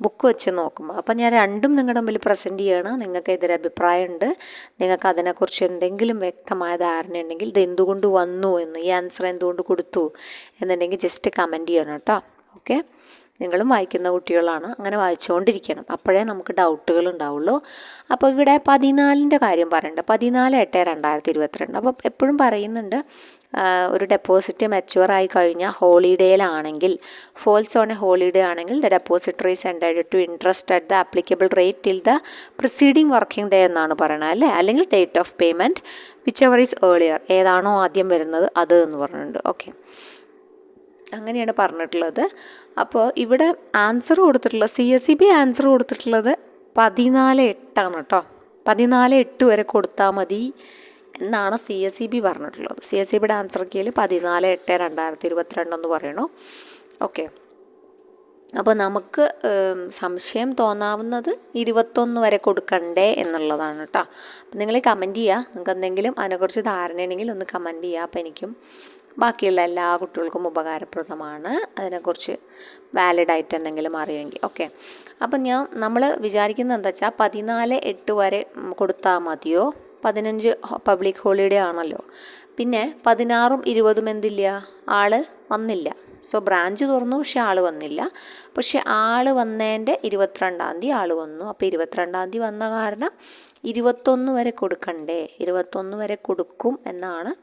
ബുക്ക് വെച്ച് നോക്കുമ്പോൾ. അപ്പോൾ ഞാൻ രണ്ടും നിങ്ങളുടെ മുമ്പിൽ പ്രസൻറ്റ് ചെയ്യണം. നിങ്ങൾക്ക് എതിരഭിപ്രായം ഉണ്ട്, നിങ്ങൾക്ക് അതിനെക്കുറിച്ച് എന്തെങ്കിലും വ്യക്തമായ ധാരണ ഉണ്ടെങ്കിൽ ഇത് എന്തുകൊണ്ട് വന്നു എന്ന്, ഈ ആൻസർ എന്തുകൊണ്ട് കൊടുത്തു എന്നുണ്ടെങ്കിൽ ജസ്റ്റ് കമൻറ്റ് ചെയ്യണം കേട്ടോ. ഓക്കെ, നിങ്ങളും വായിക്കുന്ന കുട്ടികളാണ്, അങ്ങനെ വായിച്ചുകൊണ്ടിരിക്കണം, അപ്പോഴേ നമുക്ക് ഡൗട്ടുകൾ ഉണ്ടാവുള്ളൂ. അപ്പോൾ ഇവിടെ 14ൻ്റെ കാര്യം പറയണ്ട, 14/8/2022. അപ്പോൾ എപ്പോഴും പറയുന്നുണ്ട്, ഒരു ഡെപ്പോസിറ്റ് മെച്യൂർ ആയി കഴിഞ്ഞാൽ ഹോളിഡേയിലാണെങ്കിൽ, ഫോൾസ് ഓൺ എ ഹോളിഡേ ആണെങ്കിൽ the depository is entitled to interest at the applicable rate till the preceding working day എന്നാണ് പറയുന്നത് അല്ലേ, അല്ലെങ്കിൽ date of payment whichever is earlier, ഏതാണോ ആദ്യം വരുന്നത് അത് എന്ന് പറഞ്ഞിട്ടുണ്ട്. ഓക്കെ, അങ്ങനെയാണ് പറഞ്ഞിട്ടുള്ളത്. അപ്പോൾ ഇവിടെ ആൻസർ കൊടുത്തിട്ടുള്ളത്, CSEB ആൻസർ കൊടുത്തിട്ടുള്ളത് 14/8 കേട്ടോ. 14/8 വരെ കൊടുത്താൽ മതി എന്നാണ് CSEB പറഞ്ഞിട്ടുള്ളത്. CSEBയുടെ ആൻസർ കീയിൽ 14/8/2022 എന്ന് പറയണു. ഓക്കെ, അപ്പോൾ നമുക്ക് സംശയം തോന്നാവുന്നത് 21 വരെ കൊടുക്കണ്ടേ എന്നുള്ളതാണ് കേട്ടോ. അപ്പം നിങ്ങൾ കമൻറ്റ് ചെയ്യുക, നിങ്ങൾക്ക് എന്തെങ്കിലും അതിനെക്കുറിച്ച് ധാരണയുണ്ടെങ്കിൽ ഒന്ന് കമൻറ്റ് ചെയ്യുക. അപ്പോൾ എനിക്കും ബാക്കിയുള്ള എല്ലാ കുട്ടികൾക്കും ഉപകാരപ്രദമാണ്, അതിനെക്കുറിച്ച് വാലിഡായിട്ട് എന്തെങ്കിലും അറിയുമെങ്കിൽ. ഓക്കെ, അപ്പം നമ്മൾ വിചാരിക്കുന്നത് എന്താ വെച്ചാൽ 14/8 വരെ കൊടുത്താൽ മതിയോ, 15 പബ്ലിക് ഹോളിഡേ ആണല്ലോ. പിന്നെ 16ഉം 20ഉം എന്തില്ല, ആൾ വന്നില്ല. സോ ബ്രാഞ്ച് തുറന്നു, പക്ഷെ ആൾ വന്നില്ല. പക്ഷെ ആൾ വന്നതിൻ്റെ 22-ാം തീയതി ആൾ വന്നു. അപ്പോൾ 22-ാം തീയതി വന്ന കാരണം 21 വരെ കൊടുക്കണ്ടേ, 21 വരെ കൊടുക്കും എന്നാണ്.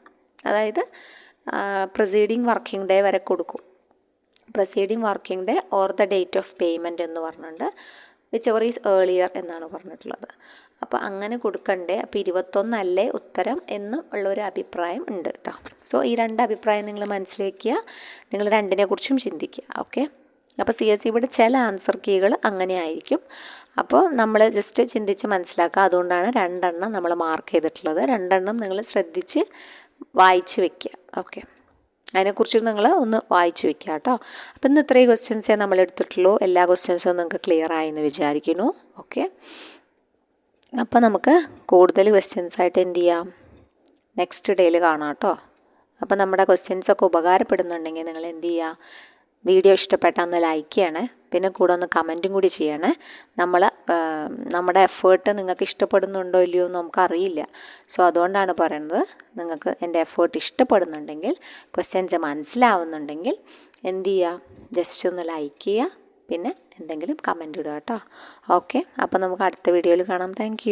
അതായത് പ്രൊസീഡിങ് വർക്കിംഗ് ഡേ വരെ കൊടുക്കും. Proceeding working day or the date of payment എന്ന് പറഞ്ഞിട്ടുണ്ട്, വിച്ച് എവർ ഈസ് ഏർലിയർ എന്നാണ് പറഞ്ഞിട്ടുള്ളത്. അപ്പോൾ അങ്ങനെ കൊടുക്കണ്ടേ, അപ്പോൾ 21 അല്ലേ ഉത്തരം എന്നും ഉള്ളൊരു അഭിപ്രായം ഉണ്ട് കേട്ടോ. സോ ഈ രണ്ട് അഭിപ്രായം നിങ്ങൾ മനസ്സിൽ വയ്ക്കുക, നിങ്ങൾ രണ്ടിനെക്കുറിച്ചും ചിന്തിക്കുക. ഓക്കെ, അപ്പോൾ CSEBയുടെ ചില ആൻസർ കീകൾ അങ്ങനെ ആയിരിക്കും. അപ്പോൾ നമ്മൾ ജസ്റ്റ് ചിന്തിച്ച് മനസ്സിലാക്കുക. അതുകൊണ്ടാണ് 2 നമ്മൾ മാർക്ക് ചെയ്തിട്ടുള്ളത്. 2 നിങ്ങൾ ശ്രദ്ധിച്ച് വായിച്ച് വയ്ക്കുക. ഓക്കെ, അതിനെക്കുറിച്ച് നിങ്ങൾ ഒന്ന് വായിച്ച് വയ്ക്കുക കേട്ടോ. അപ്പോൾ ഇന്ന് ഇത്രയും ക്വസ്റ്റ്യൻസേ നമ്മൾ എടുത്തിട്ടുള്ളൂ. എല്ലാ ക്വസ്റ്റ്യൻസും നിങ്ങൾക്ക് ക്ലിയർ ആയെന്ന് വിചാരിക്കുന്നു. ഓക്കെ, അപ്പോൾ നമുക്ക് കൂടുതൽ ക്വസ്റ്റ്യൻസായിട്ട് എന്ത് ചെയ്യാം, നെക്സ്റ്റ് ഡേയിൽ കാണാം കേട്ടോ. അപ്പോൾ നമ്മുടെ ക്വസ്റ്റ്യൻസൊക്കെ ഉപകാരപ്പെടുന്നുണ്ടെങ്കിൽ നിങ്ങൾ എന്ത് ചെയ്യുക, വീഡിയോ ഇഷ്ടപ്പെട്ടാൽ ഒന്ന് ലൈക്ക് ചെയ്യണേ, പിന്നെ കൂടെ ഒന്ന് കമൻറ്റും കൂടി ചെയ്യണേ. നമ്മുടെ എഫേർട്ട് നിങ്ങൾക്ക് ഇഷ്ടപ്പെടുന്നുണ്ടോ ഇല്ലയോ എന്ന് നമുക്കറിയില്ല. സോ അതുകൊണ്ടാണ് പറയുന്നത്, നിങ്ങൾക്ക് എൻ്റെ എഫേർട്ട് ഇഷ്ടപ്പെടുന്നുണ്ടെങ്കിൽ, ക്വസ്റ്റ്യൻസ് മനസ്സിലാവുന്നുണ്ടെങ്കിൽ എന്ത് ചെയ്യുക, ജസ്റ്റ് ഒന്ന് ലൈക്ക് ചെയ്യുക, പിന്നെ എന്തെങ്കിലും കമൻറ്റ് ഇടുക കേട്ടോ. ഓക്കെ, അപ്പോൾ നമുക്ക് അടുത്ത വീഡിയോയിൽ കാണാം. താങ്ക്